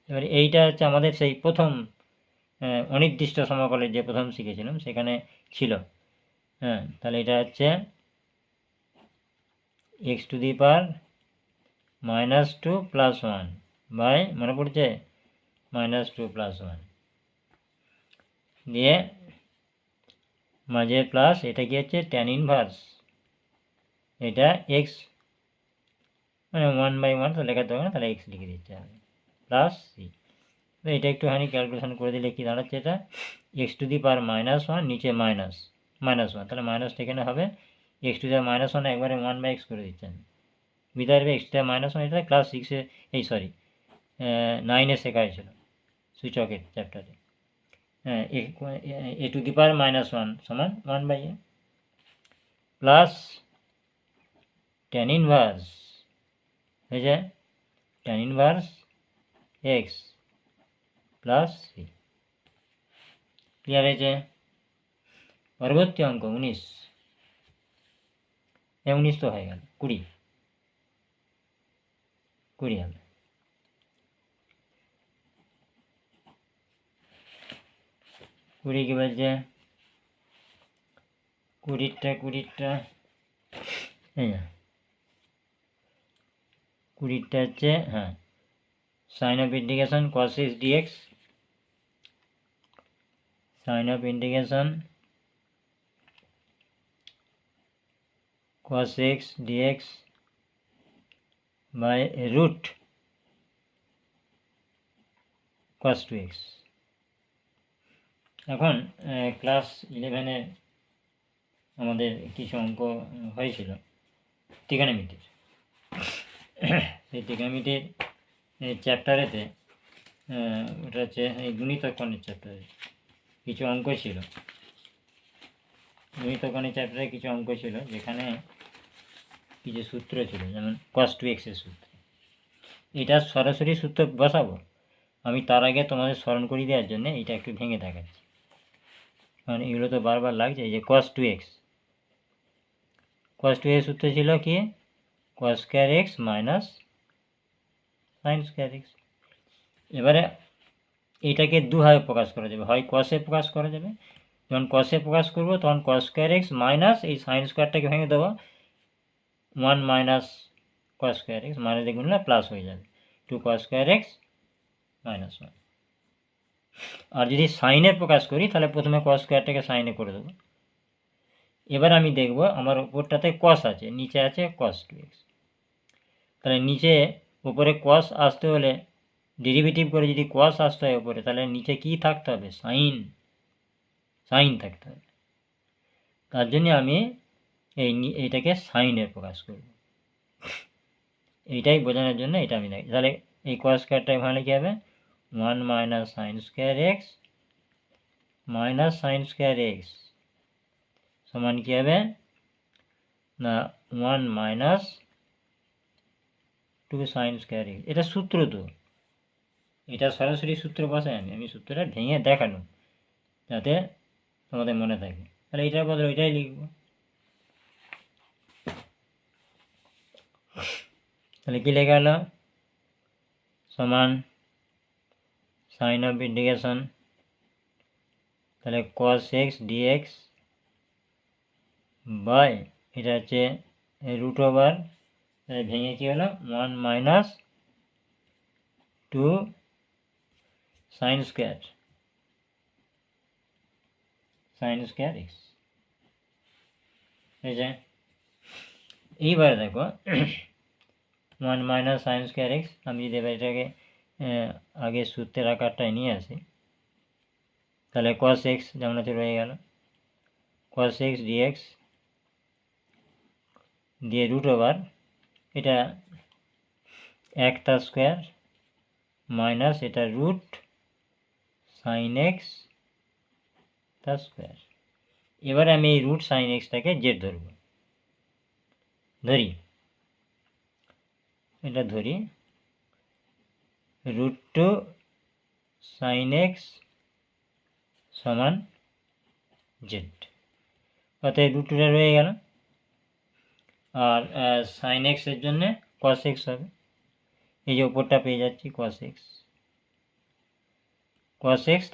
এবার এইটা হচ্ছে আমাদের সেই প্রথম অনির্দিষ্ট সমাকলের যে প্রথম শিখেছিলাম সেখানে ছিল। তাহলে এটা হচ্ছে x to the power -2 + 1 by, মনে পড়ছে, -2 + 1 দিয়ে মাঝে প্লাস, এটা কি হচ্ছে ট্যান ইনভার্স, এটা এক্স মানে 1/1 তো লেখাতে হবে না, তাহলে এক্স লিখে দিচ্ছে হবে প্লাস সি। তো এটা একটুখানি ক্যালকুলেশন করে দিলে কি দাঁড়াচ্ছে, এটা এক্স টু দি পাওয়ার -1 নিচে -1, তাহলে মাইনাসটা এখানে হবে এক্স টু দি পাওয়ার -1 একবারে 1/x করে দিচ্ছেন, বিদায় এক্স টু দি পাওয়ার -1, এটা ক্লাস 6-এ 9-এ শেখা হয়েছিল সূচকের চ্যাপ্টারে। এ টু দি পাওয়ার -1 সমান 1/a প্লাস ট্যান ইনভার্স হয়ে যায় tan inverse x plus c. Clear হয়েছে? পরবর্তী অঙ্ক 19, 19 তো হয়ে গেল, 20 হবে। 20 কি বলছে, 20টা এই না, 20টা হচ্ছে sign of integration cos x dx, sign of integration cos x dx by root cos 2x। এখন ক্লাস 11-এ আমাদের কিছু অঙ্ক হয়েছিল ত্রিকোণমিতির, সেই ত্রিকোণমিতির চ্যাপ্টারেতে ওটা হচ্ছে এই গুণিতকরণের চ্যাপ্টারে কিছু অঙ্ক ছিল, গুণিতকরণের চ্যাপ্টারে কিছু অঙ্ক ছিল যেখানে কিছু সূত্র ছিল, যেমন cos 2x-এর সূত্র। এটা সরাসরি সূত্র বসাবো, আমি তার আগে তোমাদের স্মরণ করিয়ে দেওয়ার জন্য এটা একটু ভেঙে দেখাচ্ছি, কারণ এগুলো তো বারবার লাগছে। এই যে cos 2x সূত্র ছিল কি, cos square x minus sine square x। এবারে এটাকে দুভাবে প্রকাশ করা যাবে, হয় কসে প্রকাশ করা যাবে, যখন কসে প্রকাশ করবো তখন cos স্কোয়ার x মাইনাস এই সাইন স্কোয়ারটাকে ভেঙে দেবো 1 minus cos square x, minus দিয়ে গুণলে প্লাস হয়ে যাবে 2 cos স্কোয়ার x মাইনাস 1। আর যদি সাইনে প্রকাশ করি তাহলে প্রথমে cos স্কোয়ারটাকে সাইনে করে দেবো। এবার আমি দেখব আমার উপরটাতে cos আছে, নিচে আছে cos 2x, তাহলে নিচে উপরে cos আসতে হলে ডেরিভেটিভ করে যদি cos আসতে হয় উপরে, তাহলে নিচে কি থাকতে হবে, সাইন থাকতে হবে। তার জন্য আমি এইটাকে সাইনে প্রকাশ করব, এইটাই বোঝানোর জন্য এটা আমি দেখি। তাহলে এই cos স্কোয়ারটা এখানে কী হবে, 1 minus sine square x minus sine square x সমান কী হবে না 1 মাইনাস 2 সাইন স্কোয়ার এক্স। এটা সূত্র, তো এটা সরাসরি সূত্র বসাই, আমি সূত্রটা ভেঙে দেখানো যাতে তোমাদের মনে থাকে। তাহলে এটার বদলে ওইটাই লিখব, তাহলে কী লেখা হলো, সমান সাইন অফ ইন্টিগ্রেশন, তাহলে cos x dx বাই এটা হচ্ছে রুট ওভার, তাহলে ভেঙে কী হলো 1 মাইনাস 2 সাইন স্কোয়ার এক্স। ঠিক আছে, এইবার দেখো one minus sine square x. আমি যদি এবার এটাকে আগে সূত্রের আকারটায় নিয়ে আসি, তাহলে কস এক্স যেমন আছে রয়ে গেল, কস এক্স ডিএক্স দিয়ে রুট ওভার এটা এক তার স্কোয়ার মাইনাস এটা রুট সাইন এক্স তার স্কোয়ার। এবারে আমি এই রুট সাইন এক্সটাকে জেড ধরি, এটা ধরি রুট টু সাইন এক্স সমান জেড, অতএব রুট টুটা রয়ে গেল। আর সাইন এক্সের জন্যে কস এক্স হবে, এই যে উপরটা পেয়ে যাচ্ছি কস এক্স,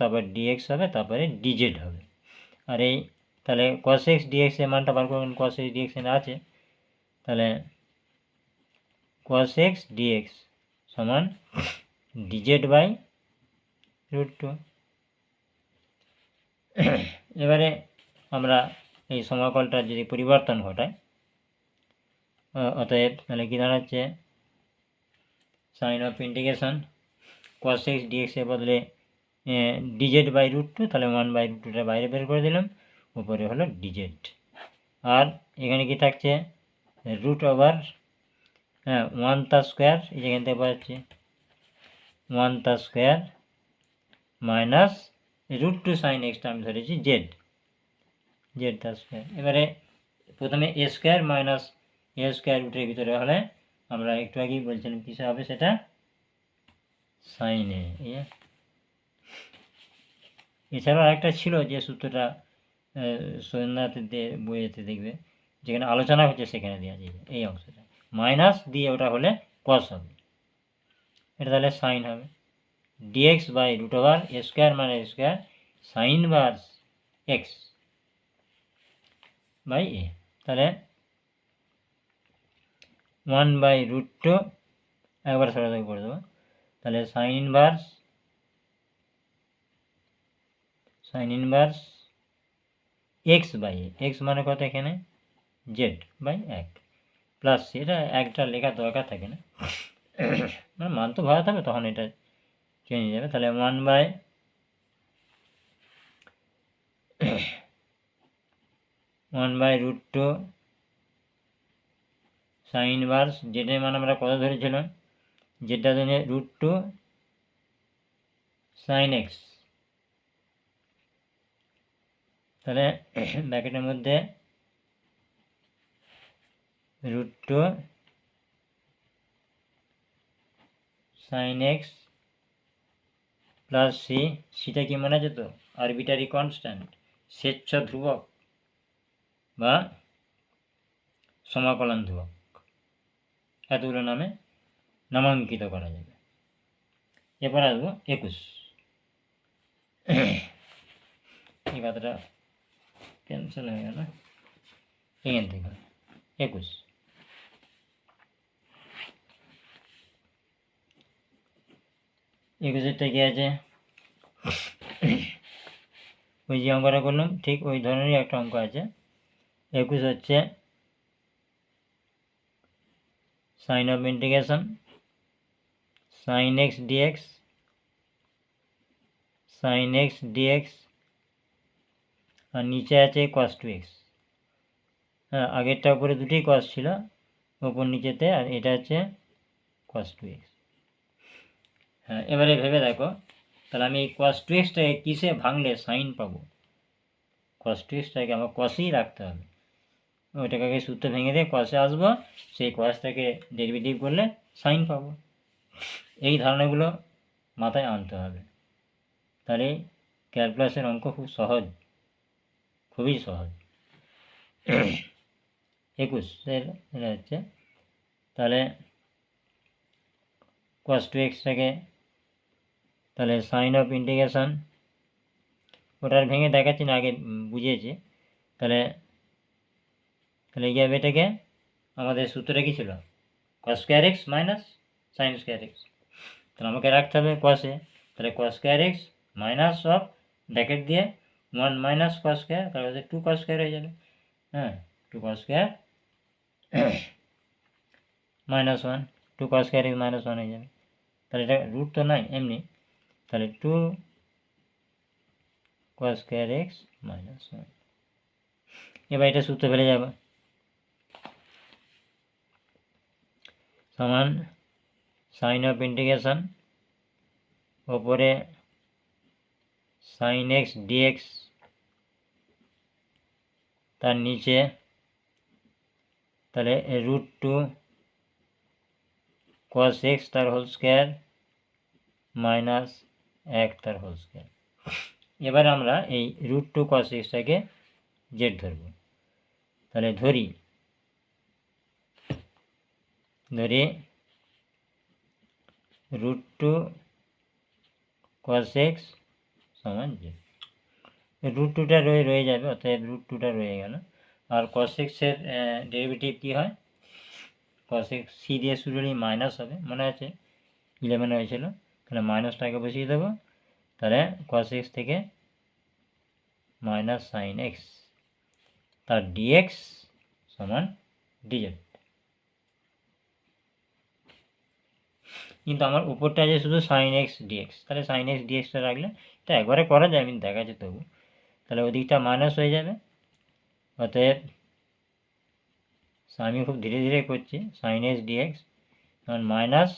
তারপর ডিএক্স হবে, তারপরে ডিজেড হবে। আর এই তাহলে কস এক্স ডিএক্স এর মানটা বার করবেন, কস এক্স ডিএক্স এর আছে, তাহলে কস এক্স ডিএক্স সমান ডিজেড বাই রুট টু। এবারে আমরা এই সমাকলটার যদি পরিবর্তন ঘটাই, অতএব তাহলে কী দাঁড়াচ্ছে, sign of integration cos x dx এর বদলে ডিজেড বাই রুট টু, তাহলে ওয়ান বাই রুট টুটা বাইরে বের করে দিলাম, উপরে হলো ডিজেড। আর এখানে কি থাকছে, রুট ওভার ওয়ান তার স্কোয়ার, এই যেখান থেকে পাচ্ছি ওয়ান তার square minus root two sine এক্সটা আমি ধরেছি জেড তার স্কোয়ার। এবারে প্রথমে a square minus a square রুটের ভিতরে হলে আমরা একটু আগেই বলছিলাম কিসে হবে সেটা, সাইনে। এছাড়াও আরেকটা ছিল যে সূত্রটা সন্ধ্যাতে বইয়েতে দেখবে, যেখানে আলোচনা হচ্ছে সেখানে দেওয়া যায় এই অংশটা, মাইনাস দিয়ে ওটা হলে কস হবে, এটা তাহলে সাইন হবে, dx by root over a square মানে square sine verse x by a, তাহলে ওয়ান বাই রুট টু একবার সরাসরি করে দেবো, তাহলে sine inverse x by x মানে কত এখানে জেড বাই এক প্লাস, এটা একটা লেখার দরকার থাকে না, মানে মান তো ভরাতে হবে, তখন এটা চেঞ্জ হয়ে যাবে। তাহলে one by root two sine inverse জেডের মান আমরা কত ধরেছিলাম, যেটা ধরে রুট টু সাইন এক্স, তাহলে ব্র্যাকেটের মধ্যে root two sine x plus সিটা কি মনে আছে তো, আরবিটারি কনস্ট্যান্ট, স্বেচ্ছ ধ্রুবক বা সমাকলন ধ্রুবক, এতগুলো নামে নামাঙ্কিত করা যাবে। এরপর আসবো 21, এই কথাটা ক্যান্সেল হয়ে গেল, এখান থেকে 21 21-এরটা কি আছে, ওই যে অঙ্কটা করলাম ঠিক ওই ধরনেরই একটা অঙ্ক আছে। 21 হচ্ছে sign of integration sine x dx আর নিচে আছে কস টু এক্স। হ্যাঁ, আগেরটা উপরে দুটোই কস ছিল, ওপর নিচেতে, আর এটা হচ্ছে কস টু এক্স। হ্যাঁ, এবারে ভেবে দেখো, তাহলে আমি এই কস টু এক্সটাকে কিসে ভাঙলে সাইন পাবো, কস টু এক্সটাকে আমার কসেই রাখতে হবে, ওইটাকে আগে সূত্র ভেঙে দিয়ে কসে আসবো, সেই কসটাকে ডেরিভেটিভ করলে সাইন পাবো। এই ধারণাগুলো মাথায় আনতে হবে, তাহলে ক্যালকুলাসের অঙ্ক খুব সহজ, খুবই সহজ। 21 এটা হচ্ছে, তাহলে কস টু এক্সটাকে তাহলে সাইন অফ ইন্টিগ্রেশন, ওটার ভেঙে দেখাচ্ছি না, আগে বুঝিয়েছি। তাহলে এই এটাকে আমাদের সূত্রটা কী ছিল, cos square x minus sine square x, তাহলে আমাকে রাখতে হবে কসে, তাহলে cos square x minus of bracket দিয়ে ওয়ান মাইনাস কস স্কোয়ার, তাহলে টু কস স্কোয়ার হয়ে যাবে। হ্যাঁ, two cos square minus one, 2 cos square x minus 1 হয়ে যাবে। তাহলে এটা রুট তো নাই এমনি, তাহলে 2 cos স্কোয়ার এক্স মাইনাস 1। এবার এটা সূত্র ফেলে যাবে, সমান সাইন অফ ইন্টিগ্রেশন ওপরে সাইন এক্স ডিএক্স, তার নিচে তাহলে √2 cos x তার হোল স্কোয়ার মাইনাস 1 তার হোল স্কোয়ার। এবার আমরা এই √2 cos xটাকে জেড ধরব। তাহলে ধরি √2 cos x সমান জেড। √2টা রয়ে যাবে, অর্থাৎ √2টা রয়ে গেল। আর cos x এর ডেরিভেটিভ কী হয়? cos x সি দিয়ে শুরু হলে মাইনাস হবে, মনে আছে 11 হয়েছিল, তাহলে মাইনাসটাকে বসিয়ে দেবো। তাহলে cos x থেকে মাইনাস সাইন এক্স তার ডিএক্স সমান ডিজেড। কিন্তু আমার উপরটা আছে শুধু সাইন এক্স ডিএক্স, তাহলে সাইন এক্স ডিএক্সটা রাখলে এটা একবারে করা যায়, আমি দেখাচ্ছি তবু। তাহলে ওদিকটা মাইনাস হয়ে যাবে, অতএব আমি খুব ধীরে ধীরে করছি, সাইন এক্স ডিএক্স তখন মাইনাস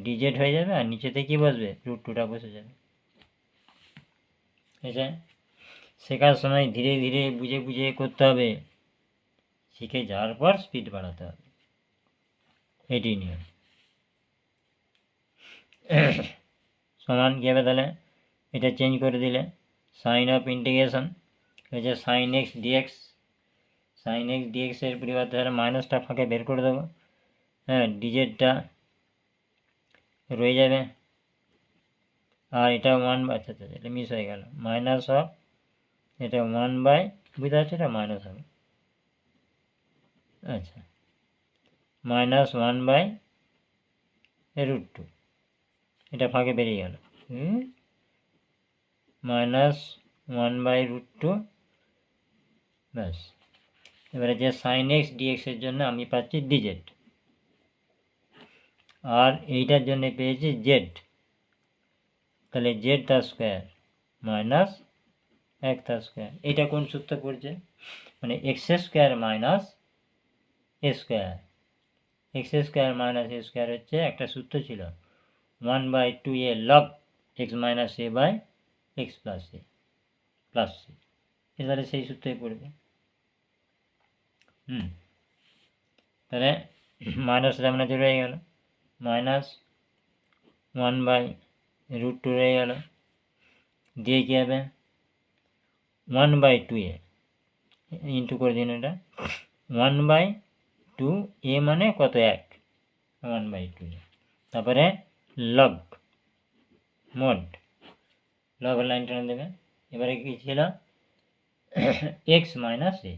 ডিজেড হয়ে যাবে, আর নিচেতে কী বসবে? √2টা বসে যাবে। এটা শেখার সময় ধীরে ধীরে বুঝে বুঝে করতে হবে, শিখে যাওয়ার পর স্পিড বাড়াতে হবে, এটি নিয়ম। সমান কী হবে তাহলে? এটা চেঞ্জ করে দিলে সাইন অফ ইন্টিগ্রেশন হয়েছে sine x dx, sine x ডিএক্সের পরিবর্তে তাহলে মাইনাসটা ফাঁকে বের করে দেবো, হ্যাঁ, ডিজেডটা রয়ে যাবে, আর এটা 1 আচ্ছা আচ্ছা এটা মিস হয়ে গেল, মাইনাস অফ এটা 1 বাই, বুঝতে পারছি এটা মাইনাস হবে, আচ্ছা মাইনাস 1 বাই √2, এটা ফাঁকে বেরিয়ে গেল, মাইনাস 1 বাই √2, ব্যাস। এবারে যে সাইন এক্স ডিএক্সের জন্য আমি পাচ্ছি ডিজেড, আর এইটার জন্য পেয়েছি জেড, তাহলে জেড তার স্কোয়ার মাইনাস 1 তার স্কোয়ার। এটা কোন সূত্র পড়ছে? মানে x square minus a square, x square minus a square হচ্ছে একটা সূত্র ছিল 1/2a log x minus a by x plus a plus C, তাহলে সেই সূত্রই পড়বে। তাহলে মাইনাস যেমন আছে রয়ে গেল, মাইনাস 1/√2 রয়ে গেল, দিয়ে কী হবে? 1/2a ইন্টু করে দিন, এটা 1/2a মানে কত? 1, 1/2a, তারপরে লগ মোড, লগ লাইন টেনে দেবে। এবারে কী ছিল? এক্স মাইনাস এ,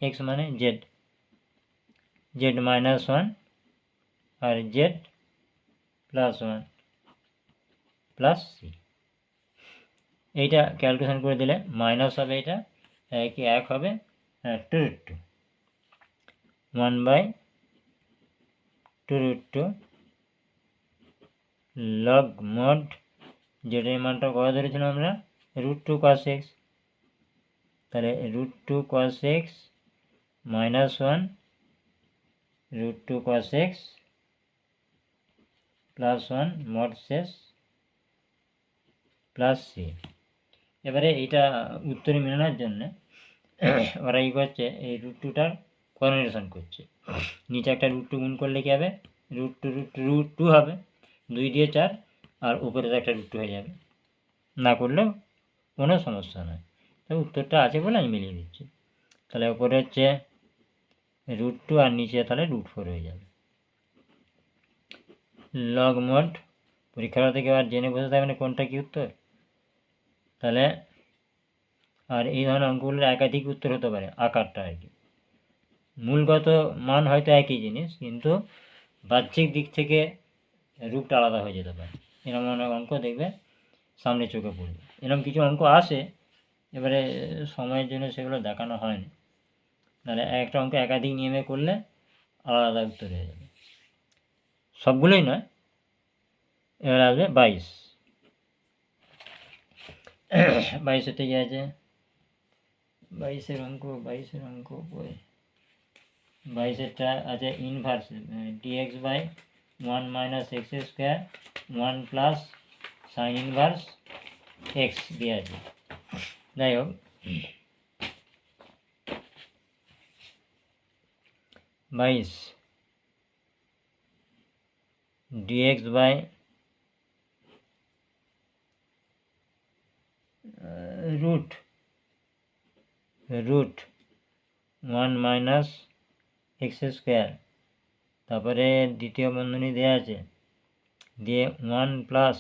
এক্স মানে জেড, জেড মাইনাস 1 আর জেড প্লাস 1 প্লাস সি। এইটা ক্যালকুলেশন করে দিলে মাইনাস হবে, এটা কি 1 হবে, 2√2 1/2√2 লগ মোড, যেটার মানটা কত ধরেছিলাম আমরা? √2 cos x, তাহলে √2 cos x minus 1 √2 cos x plus 1 mode শেষ প্লাস সি। এবারে এইটা উত্তরে মেলানোর জন্য ওরা কী করছে? এই √2টার কনভার্সন করছে, নিচে একটা √2 গুণ করলে কী হবে? √2 হবে, 2 দিয়ে 4, আর উপরে একটা √2 হয়ে যাবে, না করলেও কোনো সমস্যা নয়। তো উত্তরটা আছে বলে আমি মিলিয়ে দিচ্ছি। তাহলে উপরে হচ্ছে √2 আর নিচে তাহলে √4 হয়ে যাবে। লগ মোড পরীক্ষাটা থেকে আর জেনে বসে থাকবে না কোনটা কী উত্তর। তাহলে আর এই ধরনের অঙ্কগুলোর একাধিক উত্তর হতে পারে, আকারটা আর কি, মূলগত মান হয়তো একই জিনিস, কিন্তু বাহ্যিক দিক থেকে রূপটা আলাদা হয়ে যেতে পারে। এরকম অনেক অঙ্ক দেখবে সামনে চোখে পড়বে, এরকম কিছু অঙ্ক আসে, এবারে সময়ের জন্য সেগুলো দেখানো হয় না। তাহলে একটা অঙ্ক একাধিক নিয়মে করলে আলাদা উত্তর হয়ে যাবে। সবগুলোই নয়, এবার আসবে 22। 22 কি আছে, 22 অঙ্ক বই, 22 আছে inverse dx by 1 minus x square 1 plus sine inverse x দিয়ে আছে। যাই হোক, 22 dx by root 1 minus x square, তারপরে দ্বিতীয় বন্ধনী দেওয়া আছে, দিয়ে 1 প্লাস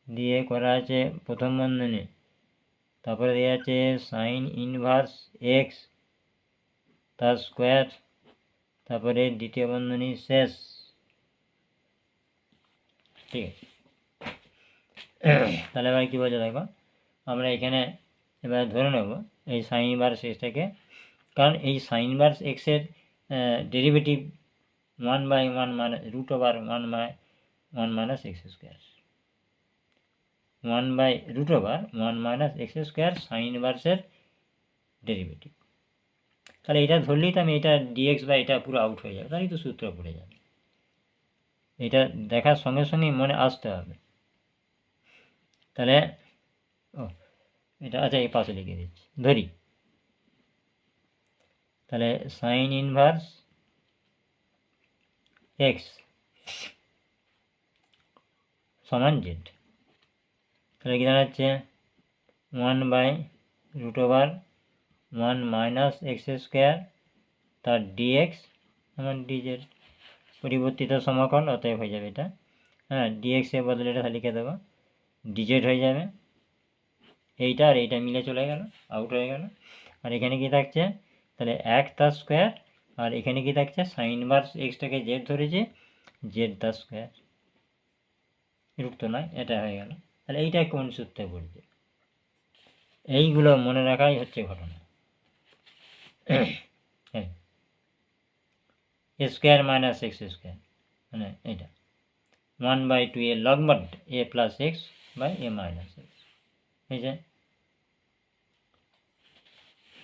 দিয়ে করা আছে প্রথম বন্ধনী, তারপরে দেওয়া আছে সাইন ইনভার্স এক্স তার স্কোয়ার, তারপরে দ্বিতীয় বন্ধনী শেষ। ঠিক আছে, তাহলে এবার কী বলছে দেখো, আমরা এখানে এবার ধরে নেব এই সাইন ইনভার্স এক্সটাকে, কারণ এই সাইন ইনভার্স এক্সের ডেরিভেটিভ 1/1 মানে root over 1 minus x square, 1/√1 minus x square sine ইনভার্সের ডেরিভেটিভ। তাহলে এটা ধরলেই তো আমি এটা ডিএক্স বা এটা পুরো আউট হয়ে যাবে, তাহলেই তো সূত্র পড়ে যাবে। এটা দেখার সঙ্গে সঙ্গেই মনে আসতে হবে। তাহলে এটা আচ্ছা এই পাশে লিখে দিচ্ছি, ধরি তাহলে সাইন ইনভার্স এক্স সমান জেড, তাহলে কি দাঁড়াচ্ছে 1/√1 মাইনাস এক্স স্কোয়ার তার ডিএক্স সমান ডিজেড, পরিবর্তিত সমাকল, অতএব হয়ে যাবে এটা, হ্যাঁ ডিএক্সের বদলে এটা লিখে দেবো ডিজেড হয়ে যাবে, এইটা আর এইটা মিলে চলে গেল, আউট হয়ে গেল। আর এখানে কি থাকছে, তাহলে 1 তার স্কোয়ার, আর এখানে কি থাকছে সাইন ইনভার্স এক্সটাকে জেড ধরেছে, জেড তার স্কোয়ার, রুট তো নয়, এটা হয়ে গেল। তাহলে এইটা কোন সূত্রে পড়বে, এইগুলো মনে রাখাই হচ্ছে ঘটনা। A square minus x square মানে এইটা 1/2 a log mod a plus x by a minus x, এই যে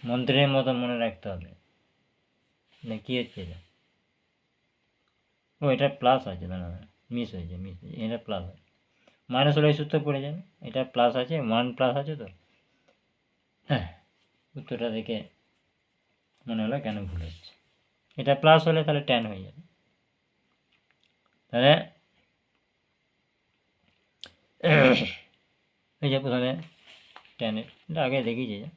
মন্ত্রের মতো মনে রাখতে হবে না। কী হচ্ছে এটা, ও এটা প্লাস আছে, না মিস হয়েছে, এটা প্লাস আছে, মাইনাস হলে সূত্র পড়ে যাবে, এটা প্লাস আছে, 1 প্লাস আছে, তো হ্যাঁ উত্তরটা দেখে মনে হলো কেন ভুল হচ্ছে, এটা প্লাস হলে তাহলে ট্যান হয়ে যাবে। তাহলে এই যে প্রথমে ট্যানের এটা আগে দেখিয়েছি, যে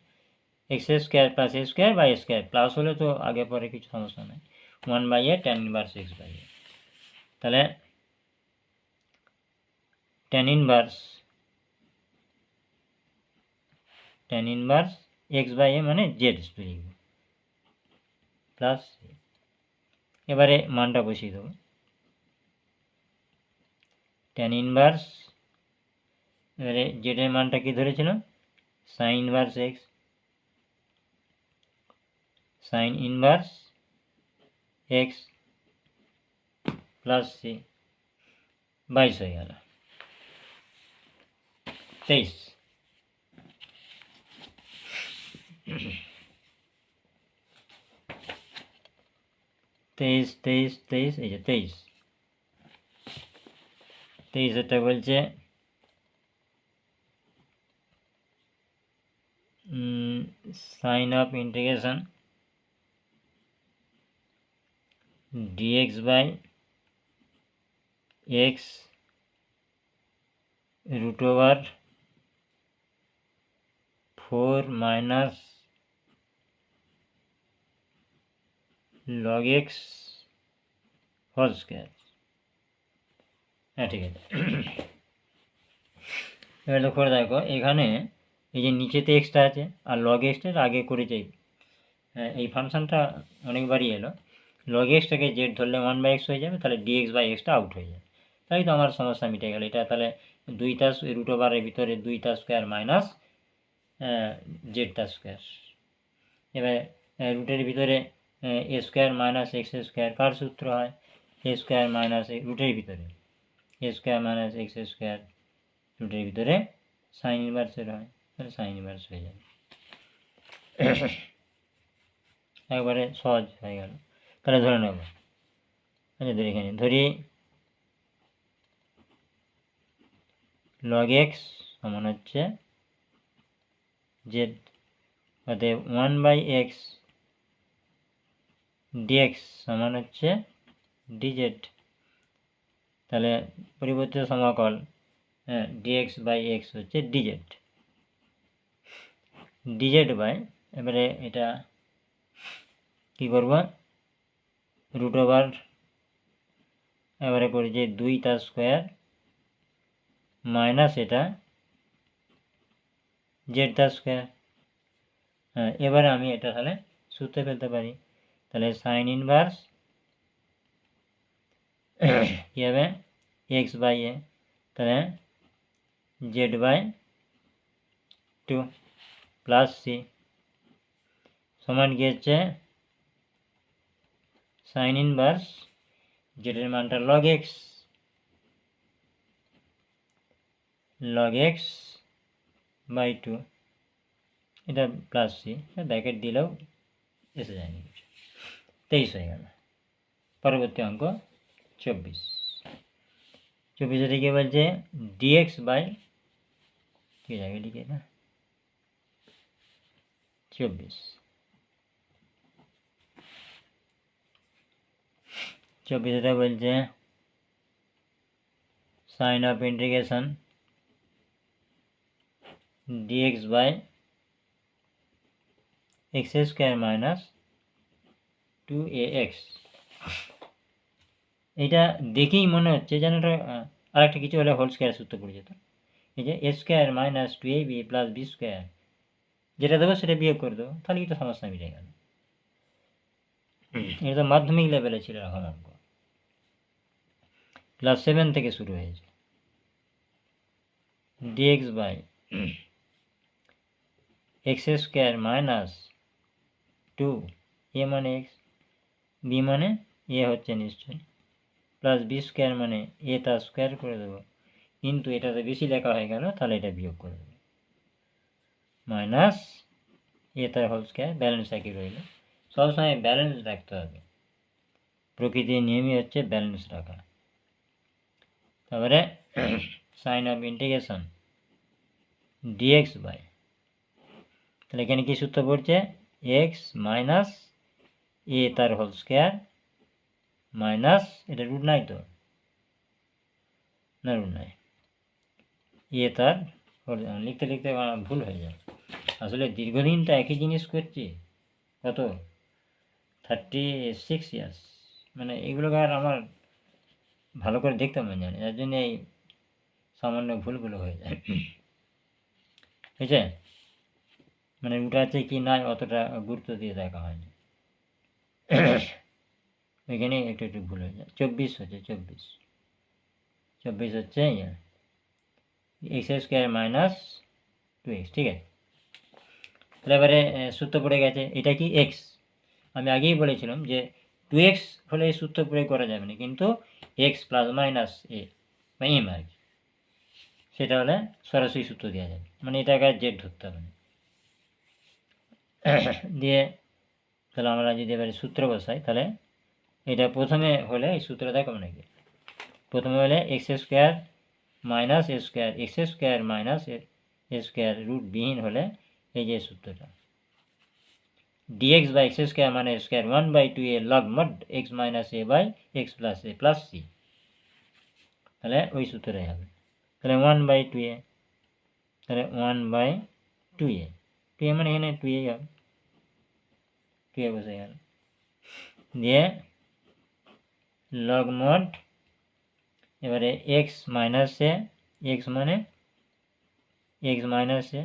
x square plus a square by a square, plus হলে তো আগে পরে কিছু সমস্যা নেই, 1/a tan inverse x by a, তাহলে tan inverse x by a মানে জেড লিখব প্লাস, এবারে মানটা বসিয়ে দেবো, ট্যান ইনভার্স, এবারে জেডের মানটা কি ধরেছিলাম sine inverse x, sine inverse x plus c, 22 হয়ে গেল, 23 এই যে 23 এটা বলছে sign of integration dx by x √4 minus log x whole square, হ্যাঁ ঠিক আছে। এবার লক্ষ্য দেখো এখানে এই যে নিচেতে এক্সটা আছে আর লগ এক্সটা আগে করেছে, হ্যাঁ এই ফাংশনটা অনেকবারই এলো, লগ এক্সটাকে জেড ধরলে 1/x হয়ে যাবে, তাহলে ডিএক্স বাই এক্সটা আউট হয়ে যাবে, তাই তো আমার সমস্যা মিটে গেল। এটা তাহলে 2 তার √ওভারের ভিতরে 2 তার স্কোয়ার মাইনাস জেড তার স্কোয়ার, এবার রুটের ভিতরে এ স্কোয়ার মাইনাস এক্স স্কোয়ার কার সূত্র হয়, এ স্কোয়ার মাইনাস রুটের ভিতরে এ স্কোয়ার মাইনাস এক্স স্কোয়ার রুটের ভিতরে সাইন ইনভার্সের হয়, তাহলে সাইন ইনভার্স হয়ে যাবে। একবারে সহজ হয়ে গেল। তাহলে ধরে নেব, আচ্ছা ধরি এখানে ধরি লগ এক্স সমান হচ্ছে জেড, অতএব 1/x dx সমান হচ্ছে dz। তাহলে পরিবর্তিত সমাকল dx/x হচ্ছে dz, dz বাই এবারে এটা কি করব, রুট ওভার এবারে করি যে 2 তার স্কোয়ার মাইনাস এটা জেড তার স্কোয়ার। এবারে আমি এটা তাহলে সূত্রে ফেলতে পারি, তাহলে সাইন ইনভার্স কী হবে x/a, তাহলে z/2 প্লাস সি সমান কি হচ্ছে সাইন ইনভার্স জেডের মানটা লগ এক্স বাই 2, এটা প্লাস সি ব্র্যাকেট দিলেও এসে যায়নি, 23 হয়ে গেল। পরবর্তী অঙ্ক 24 থেকে বলছে ডিএক্স বাই ঠিক আছে লিখে না 24 বলছে sign of integration dx by x square minus 2ax। এটা দেখেই মনে হচ্ছে যেন এটা আরেকটা কিছু হলে হোল স্কোয়ার সূত্র পড়ে যেত। এই যে a square minus 2ab plus b square যেটা দেবো সেটা বিয়োগ করে দেবো, তাহলে তো সমস্যা মিটে গেল। এটা তো মাধ্যমিক লেভেলে ছিল এখন অঙ্ক, ক্লাস 7 থেকে শুরু হয়েছে। dx by x square minus 2 a মানে এক্স, বি মানে এ হচ্ছে নিশ্চয়ই, প্লাস বি স্কোয়ার মানে এ তার স্কোয়ার করে দেবো, কিন্তু এটাতে বেশি লেখা হয়ে গেল তাহলে এটা বিয়োগ করে দেবো, মাইনাস এ তার হোল স্কোয়ার, ব্যালেন্স একই রইল। সবসময় ব্যালেন্স রাখতে হবে, প্রকৃতির নিয়মই হচ্ছে ব্যালেন্স রাখা। তারপরে sign of integration dx by, তাহলে এখানে কি সূত্র পড়ছে এক্স মাইনাস এ তার হোল স্কোয়ার মাইনাস এটা রুট নাই তো, না রুট নাই, এ তার লিখতে লিখতে ভুল হয়ে যায়। আসলে দীর্ঘদিন তো একই জিনিস করছি, কত 36 ইয়ার্স, মানে এগুলোকে আর আমার ভালো করে দেখতে মনে জানে, যার জন্য এই সামান্য ভুলগুলো হয়ে যায়। বুঝছে, মানে রুট আছে কি নাই অতটা গুরুত্ব দিয়ে দেখা হয়নি, এখানে একটু একটু ভুল হয়ে যায়। 24 হচ্ছে 24 হচ্ছে এক্স স্কোয়ার মাইনাস 2x, ঠিক আছে। তাহলে এবারে সূত্র পড়ে গেছে, এটা কি এক্স, আমি আগেই বলেছিলাম যে 2x হলে এই সূত্র প্রয়োগ করা যাবে না, কিন্তু এক্স প্লাস মাইনাস এ বা এম আর কি, সেটা হলে সরাসরি সূত্র দেওয়া যাবে, মানে এটাকে জেড ধরতে হবে না। দিয়ে তাহলে আমরা যদি এবারে সূত্র বসাই, তাহলে এটা প্রথমে হলে এই সূত্র দেখো নাকি, প্রথমে হলে x square minus a square, x square minus a square root বিহীন হলে এই যে সূত্রটা dx বাই এক্স স্কোয়ার মানে square 1/2a log mod x minus a by x plus a plus C, তাহলে ওই সূত্রটাই হবে। তাহলে 1/2a, তাহলে 1/2a, 2a মানে এখানে 2a হবে, 2a বসে গেল, দিয়ে লগ মড এবারে এক্স মাইনাস এ, এক্স মানে x minus a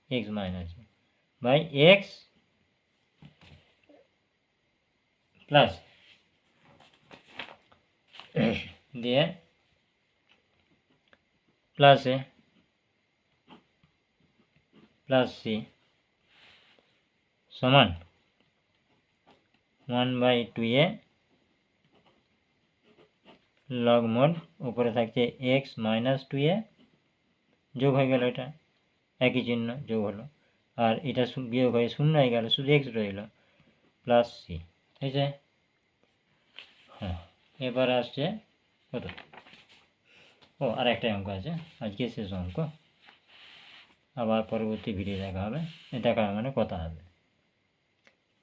x minus a by x plus দিয়ে প্লাস এ প্লাস সি সমান 1/2a লগ মোড উপরে থাকছে এক্স মাইনাস 2a যোগ হয়ে গেল, এটা একই চিহ্ন যোগ হলো, আর এটা বিয়োগ হয়ে শূন্য হয়ে গেল, শুধু এক্স রইল প্লাস সি। ঠিক আছে, হ্যাঁ এবার আসছে কত, ও আর একটাই অঙ্ক আছে, আজকে শেষ অঙ্ক, আবার পরবর্তী ভিডিও দেখা হবে, দেখা মানে কথা হবে।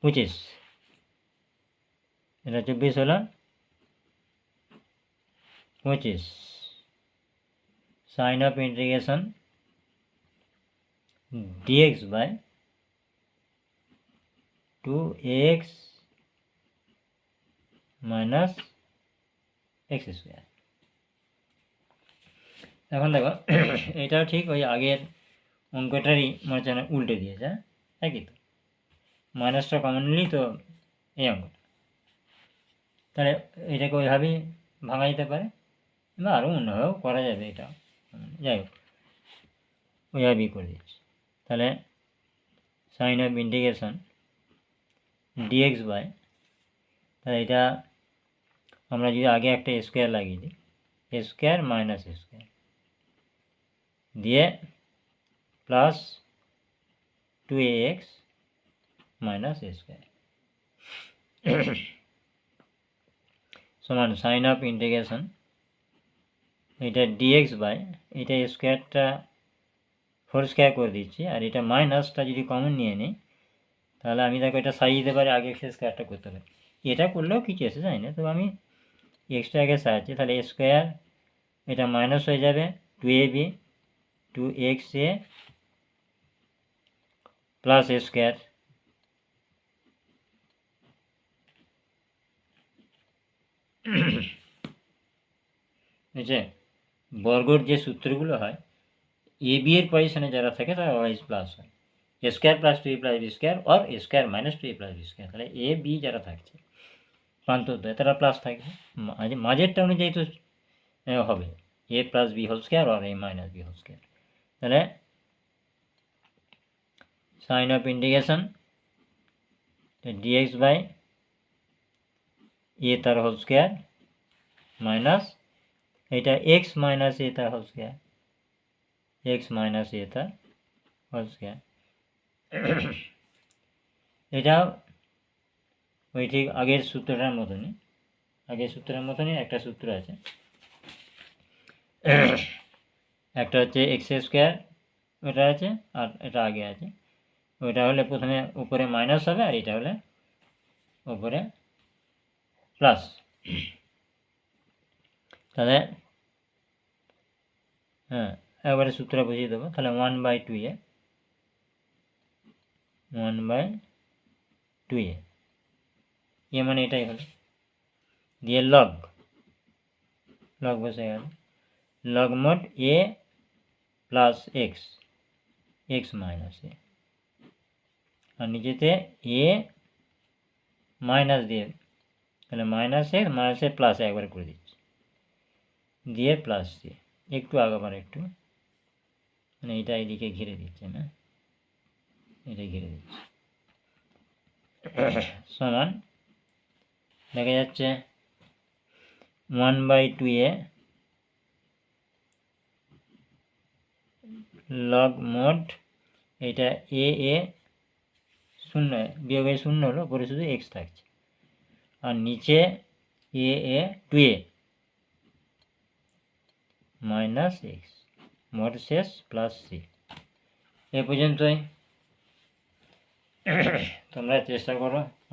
25, এটা 24 হলো 25, sign of integration dx by 2x minus x square. এখন দেখো এটাও ঠিক ওই আগের অঙ্কটারই মনে হচ্ছে উল্টে দিয়েছে, একই তো, মাইনাসটা কমন নিলেই তো এই অঙ্কটা, তাহলে এটাকে ওইভাবেই ভাঙা যেতে পারে বা আরও অন্যভাবেও করা যাবে, এটা যাই হোক ওইভাবেই করে দিচ্ছি। তাহলে sign of integration dx by, তাহলে এটা আমরা যদি আগে একটা স্কোয়ার লাগিয়ে দিই, স্কোয়ার মাইনাস স্কোয়ার দিয়ে প্লাস 2ax মাইনাস স্কোয়ার সমান সাইন অফ ইন্টিগ্রেশন এটা ডিএক্স বাই, এটা স্কোয়ারটা ফোর স্কোয়ার করে দিচ্ছি, আর এটা মাইনাসটা যদি কমন নিয়ে নিই তাহলে আমি দেখো এটা সাজিয়ে দিতে পারি, আগে এক্স স্কোয়ারটা করতে পারি, এটা করলেও কিছু এসে যায় না, তো আমি এক্সট্রা আগে সাজাচ্ছি, তাহলে স্কোয়ার এটা মাইনাস হয়ে যাবে 2ab 2xa প্লাস স্কোয়ার, বুঝছে বর্গর যে সূত্রগুলো হয় এ বি এর পজিশনে যারা থাকে তারা অলওয়েজ প্লাস হয়, square plus 2a plus b square আর square minus 2a plus b square, তাহলে এ বি যারা থাকছে প্রান্তদ্বয় তারা প্লাস থাকবে, মাঝেরটা অনুযায়ী তো হবে a plus b whole square আর a minus b whole square. তাহলে sign of integration dx by a তার হোল স্কোয়ার মাইনাস এটা এক্স মাইনাস এ তার whole square, x minus a তার হোল স্কোয়ার, এটা ওই ঠিক আগের সূত্রটার মতনই, আগের সূত্রের মতনই একটা সূত্র আছে, একটা হচ্ছে এক্স স্কোয়ার ওটা আছে আর এটা আগে আছে, ওইটা হলে প্রথমে উপরে মাইনাস হবে আর এটা হলে উপরে প্লাস, তাহলে হ্যাঁ একবারে সূত্র বুঝিয়ে দেবো, তাহলে 1/2a 1/2a এ মানে এটাই হলো, দিয়ে লগ লগ বসে গেল, লগ মোড এ প্লাস এক্স এক্স মাইনাস এ, আর নিচেতে এ মাইনাস দিয়ে, তাহলে মাইনাস এক্স মাইনাসে প্লাস একবার করে দিচ্ছি, দিয়ে প্লাস দিয়ে একটু আবার একটু মানে এটা এদিকে ঘিরে দিচ্ছে না, এটা ঘিরে দিচ্ছে সমান দেখা যাচ্ছে 1/2a লগ মোড এটা এ এ শূন্য বিয়োগে শূন্য হলো, পরে শুধু এক্স থাকছে, আর নিচে এ এ 2a মাইনাস এক্স মোড শেষ প্লাস সি। এ পর্যন্তই, তোমরা চেষ্টা করো